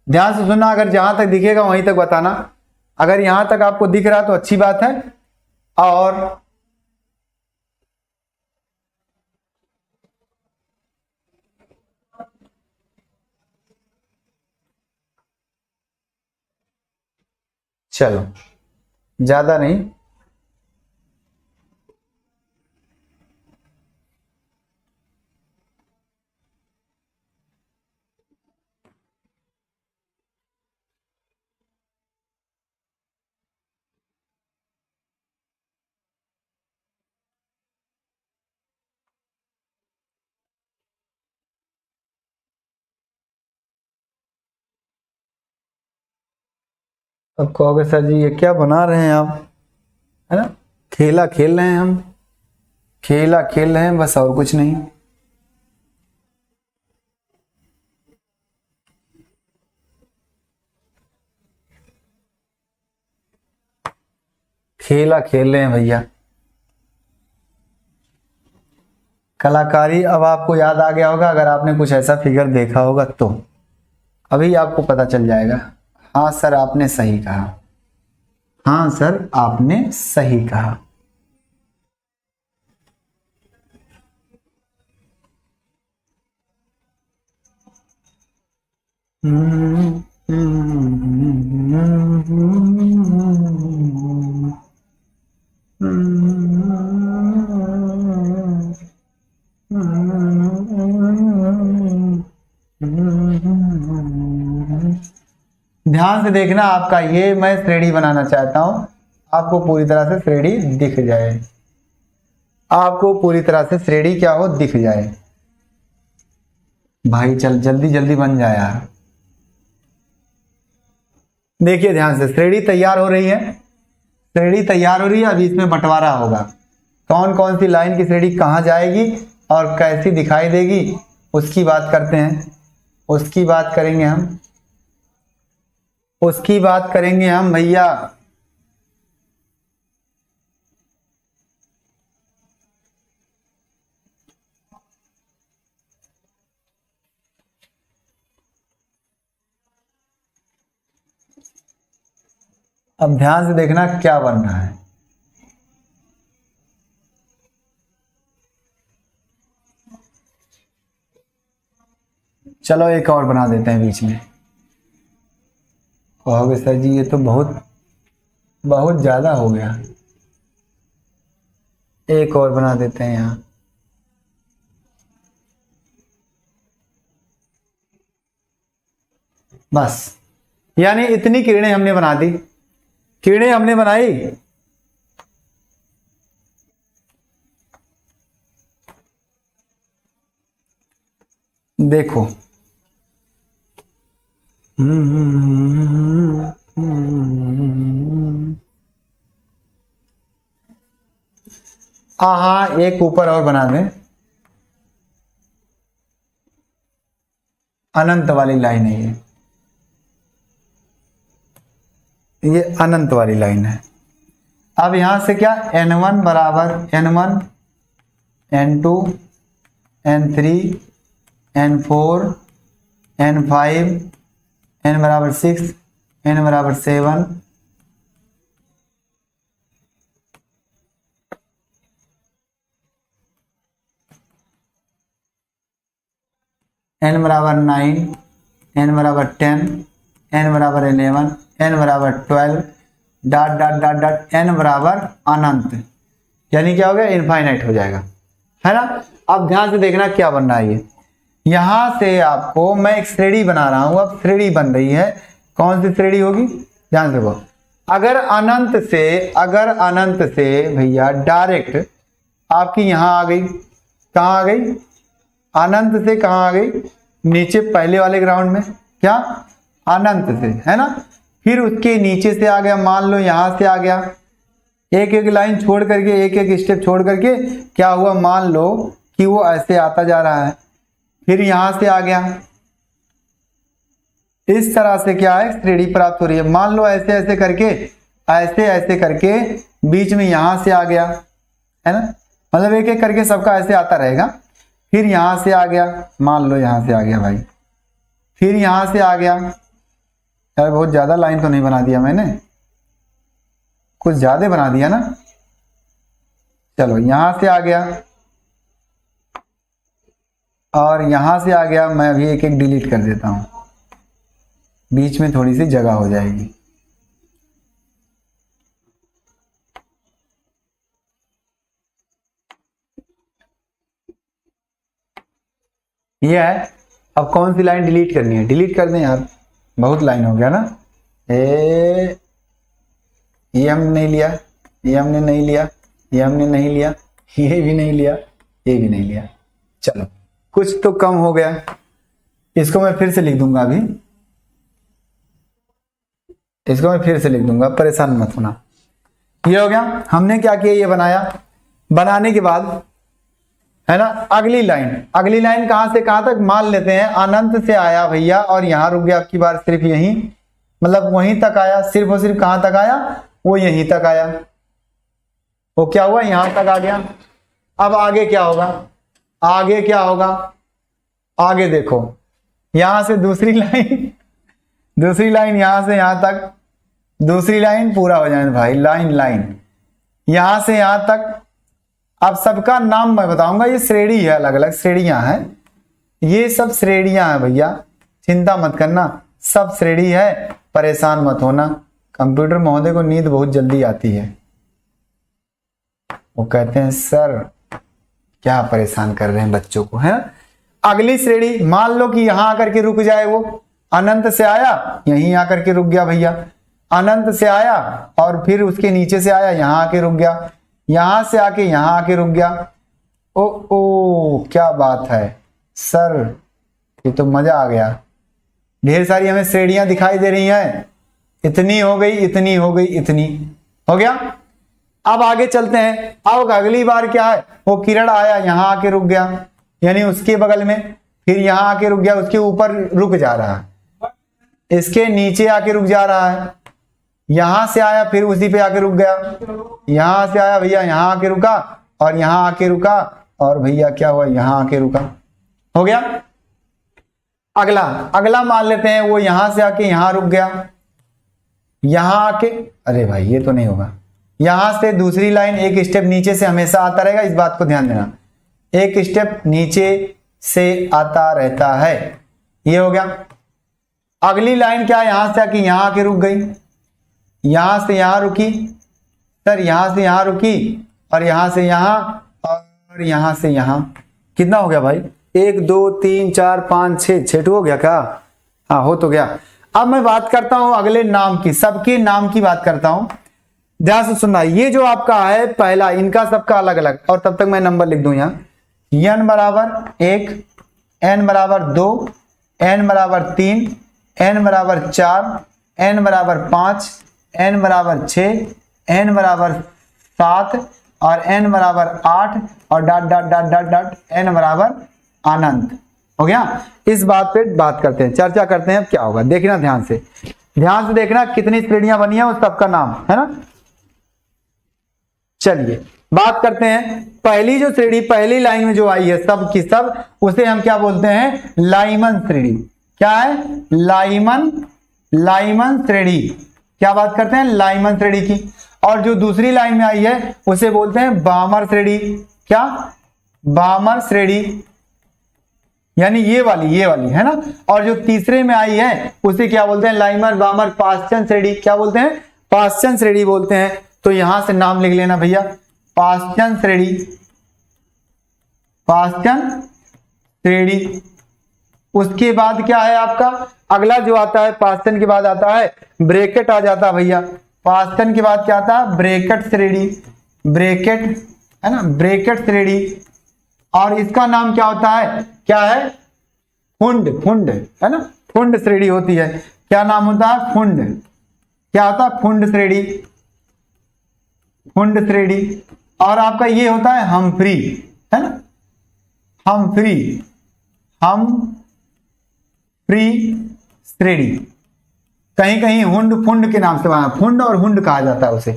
ध्यान से सुनना, अगर जहां तक दिखेगा वहीं तक बताना। अगर यहां तक आपको दिख रहा तो अच्छी बात है। और चलो, ज्यादा नहीं, अब कहोगे सर जी ये क्या बना रहे हैं आप, है ना? खेला खेल रहे हैं हम, खेला खेल रहे हैं बस, और कुछ नहीं। खेला खेल रहे हैं भैया, कलाकारी। अब आपको याद आ गया होगा, अगर आपने कुछ ऐसा फिगर देखा होगा तो अभी आपको पता चल जाएगा। हाँ सर आपने सही कहा, हाँ सर आपने सही कहा। ध्यान से देखना, आपका ये मैं श्रेणी बनाना चाहता हूं, आपको पूरी तरह से श्रेणी दिख जाए, आपको पूरी तरह से श्रेणी क्या हो दिख जाए। भाई चल जल्दी जल्दी बन जाए यार। देखिए ध्यान से, श्रेणी तैयार हो रही है, श्रेणी तैयार हो रही है। अभी इसमें बंटवारा होगा, कौन कौन सी लाइन की श्रेणी कहाँ जाएगी और कैसी दिखाई देगी, उसकी बात करते हैं, उसकी बात करेंगे हम, उसकी बात करेंगे हम भैया। अब ध्यान से देखना क्या बन रहा है। चलो एक और बना देते हैं बीच में। कहोगे सर जी ये तो बहुत बहुत ज्यादा हो गया, एक और बना देते हैं यहाँ। बस, यानी इतनी किरणें हमने बना दी, किरणें हमने बनाई। देखो हाँ, एक ऊपर और बना दें, अनंत वाली लाइन है ये अनंत वाली लाइन है। अब यहां से क्या, n1 बराबर n1 n2 n3 n4 n5 n बराबर 6 n बराबर 7 n बराबर 9 n बराबर 10 n बराबर 11 n बराबर 12 dot dot dot dot n बराबर अनंत, यानी क्या हो गया, इनफाइनाइट हो जाएगा, है ना। अब ध्यान से देखना क्या बन रहा है ये, यहां से आपको मैं एक श्रेणी बना रहा हूं, अब श्रेणी बन रही है, कौन सी श्रेणी होगी, ध्यान से देखो। अगर अनंत से भैया डायरेक्ट आपकी यहां आ गई, कहां आ गई, अनंत से कहां आ गई, नीचे पहले वाले ग्राउंड में, क्या अनंत से, है ना। फिर उसके नीचे से आ गया, मान लो यहां से आ गया, एक एक लाइन छोड़ करके, एक एक स्टेप छोड़ करके क्या हुआ, मान लो कि वो ऐसे आता जा रहा है, फिर यहां से आ गया, इस तरह से क्या है श्रेणी प्राप्त हो रही है। मान लो ऐसे ऐसे करके, ऐसे ऐसे करके बीच में यहां से आ गया, है ना, मतलब एक एक करके सबका ऐसे आता रहेगा। फिर यहां से आ गया, मान लो यहां से आ गया भाई, फिर यहां से आ गया, यार बहुत ज्यादा लाइन तो नहीं बना दिया मैंने, कुछ ज्यादा बना दिया ना, चलो यहां से आ गया और यहां से आ गया। मैं अभी एक एक डिलीट कर देता हूं, बीच में थोड़ी सी जगह हो जाएगी। ये है। अब कौन सी लाइन डिलीट करनी है, डिलीट कर दें यार, बहुत लाइन हो गया ना। ये हमने नहीं लिया, ये हमने नहीं लिया, ये हमने नहीं लिया, ये भी नहीं लिया, ये भी नहीं लिया, चलो कुछ तो कम हो गया। इसको मैं फिर से लिख दूंगा, अभी इसको मैं फिर से लिख दूंगा, परेशान मत होना। ये हो गया, हमने क्या किया, ये बनाया, बनाने के बाद है ना, अगली लाइन कहां से कहां तक मान लेते हैं, अनंत से आया भैया और यहां रुक गया, आपकी बार सिर्फ यहीं, मतलब वहीं तक आया, सिर्फ और सिर्फ कहां तक आया, वो यहीं तक आया, वो क्या हुआ, यहां तक आ गया। अब आगे क्या होगा, आगे क्या होगा, आगे देखो, यहां से दूसरी लाइन यहां से यहां तक, दूसरी लाइन पूरा हो जाए भाई, लाइन यहां से यहां तक। अब सबका नाम मैं बताऊंगा, ये श्रेणी है, अलग अलग श्रेणियां हैं, ये सब श्रेणियां हैं भैया, चिंता मत करना, सब श्रेणी है, परेशान मत होना। कंप्यूटर महोदय को नींद बहुत जल्दी आती है, वो कहते हैं सर क्या परेशान कर रहे हैं बच्चों को, है ना। अगली श्रेणी, मान लो कि यहां आकर के रुक जाए, वो अनंत से आया यहीं आकर के रुक गया भैया, अनंत से आया और फिर उसके नीचे से आया यहां आके रुक गया, यहां से आके यहां आके रुक गया। ओ क्या बात है सर, ये तो मजा आ गया, ढेर सारी हमें श्रेणियां दिखाई दे रही हैं, इतनी हो गई, इतनी हो गई, इतनी हो गया। अब आगे चलते हैं। अब अगली बार क्या है, वो किरण आया यहां आके रुक गया, यानी उसके बगल में, फिर यहां आके रुक गया, उसके ऊपर रुक जा रहा है, इसके नीचे आके रुक जा रहा है, यहां से आया फिर उसी पे आके रुक गया, यहां से आया भैया यहां आके रुका और यहां आके रुका, और भैया क्या हुआ यहां आके रुका, हो गया। अगला अगला मान लेते हैं वो यहां से आके यहां रुक गया, यहां आके, अरे भाई ये तो नहीं होगा, यहां से दूसरी लाइन एक स्टेप नीचे से हमेशा आता रहेगा, इस बात को ध्यान देना, एक स्टेप नीचे से आता रहता है, ये हो गया। अगली लाइन क्या है, यहां से आके यहां आके रुक गई, यहां से यहां रुकी, सर यहां से यहां रुकी और यहां से यहां और यहां से यहां, कितना हो गया भाई, 1 2 3 4 5 6, 6 हो गया क्या, हाँ हो तो गया। अब मैं बात करता हूं अगले नाम की, सबके नाम की बात करता हूं, ध्यान से सुनना। ये जो आपका है पहला, इनका सबका अलग अलग, और तब तक मैं नंबर लिख दूं यहां, n बराबर 1, n बराबर 2, n बराबर 3, n बराबर 4, n बराबर 5, n बराबर 6, n बराबर 7 और n बराबर 8 और dot dot dot dot dot n बराबर अनंत, हो गया। इस बात पे बात करते हैं, चर्चा करते हैं, अब क्या होगा देखना, ध्यान से देखना कितनी श्रेणियां बनी है उस सबका नाम, है ना। चलिए बात करते हैं, पहली जो श्रेणी पहली लाइन में जो आई है सब की सब, उसे हम क्या बोलते हैं, लाइमन श्रेणी। क्या है, लाइमन श्रेणी, क्या बात करते हैं, लाइमन श्रेणी की। और जो दूसरी लाइन में आई है उसे बोलते हैं बामर श्रेणी। क्या, बामर श्रेणी, यानी ये वाली है ना। और जो तीसरे में आई है उसे क्या बोलते हैं, लाइमर बामर पाश्चन श्रेणी। क्या बोलते हैं, पाश्चन श्रेणी बोलते हैं। तो यहां से नाम लिख लेना भैया, पाश्चन श्रेणी, पाश्चन श्रेणी। उसके बाद क्या है आपका, अगला जो आता है पाश्चन के बाद आता है ब्रैकेट आ जाता है भैया। पाश्चन के बाद क्या आता है, ब्रैकेट श्रेणी, ब्रैकेट है ना, ब्रैकेट श्रेणी। और इसका नाम क्या होता है, क्या है, फुंड, फुंड है ना, फुंड श्रेणी होती है। क्या नाम होता है, फुंड, क्या होता है, फुंड श्रेणी, फुंड श्रेणी। और आपका ये होता है हमफ्री, है ना, हमफ्री, हमफ्री श्रेणी। कहीं कहीं हुंड फुंड के नाम से वहां फुंड और हुंड कहा जाता है उसे,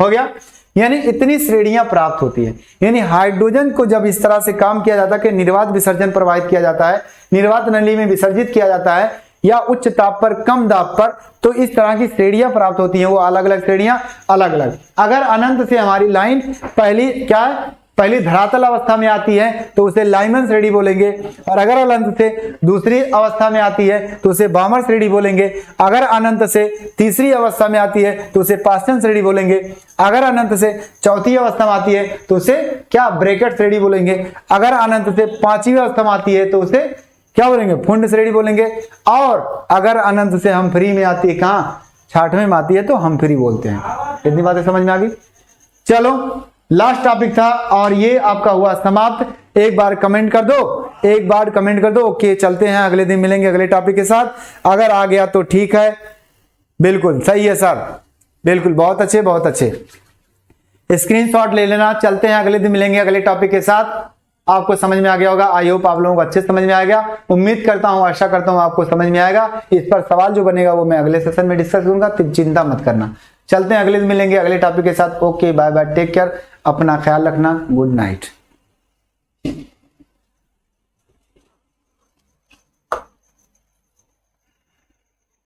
हो गया। यानी इतनी श्रेणियां प्राप्त होती है। यानी हाइड्रोजन को जब इस तरह से काम किया जाता है कि निर्वात विसर्जन प्रवाहित किया जाता है, निर्वात नली में विसर्जित किया जाता है, या उच्च ताप पर कम दाब पर, तो इस तरह की श्रेणियां प्राप्त होती हैं। वो अलग अलग श्रेणियां, अलग अलग। अगर अनंत से हमारी लाइन पहली क्या है, पहली धरातल अवस्था में आती है तो उसे लाइमन श्रेणी बोलेंगे। और अगर अनंत से दूसरी अवस्था में आती है तो उसे बामर श्रेणी बोलेंगे। अगर अनंत से तीसरी अवस्था में आती है तो उसे पाश्चन श्रेणी बोलेंगे। अगर अनंत से चौथी अवस्था में आती है तो उसे क्या, ब्रैकेट श्रेणी बोलेंगे। अगर अनंत से पांचवी अवस्था में आती है तो उसे क्या बोलेंगे, फुंड श्रेणी बोलेंगे। और अगर अनंत से हम फ्री में आती है, कहाँ, छठवें में आती है, तो हम फ्री बोलते हैं। इतनी बातें समझ में आ गई। चलो लास्ट टॉपिक था और ये आपका हुआ समाप्त। एक बार कमेंट कर दो, एक बार कमेंट कर दो। ओके, चलते हैं, अगले दिन मिलेंगे अगले टॉपिक के साथ। अगर आ गया तो ठीक है, बिल्कुल सही है सर, बिल्कुल, बहुत अच्छे, बहुत अच्छे। स्क्रीनशॉट ले लेना। चलते हैं, अगले दिन मिलेंगे अगले टॉपिक के साथ। आपको समझ में आ गया होगा, आई होप आप लोगों को अच्छे समझ में आ गया। उम्मीद करता हूं, आशा करता हूं आपको समझ में आएगा। इस पर सवाल जो बनेगा वो मैं अगले सेशन में डिस्कस करूंगा, चिंता मत करना। चलते हैं, अगले दिन मिलेंगे अगले टॉपिक के साथ। Okay, bye bye, take care, अपना ख्याल रखना, गुड नाइट।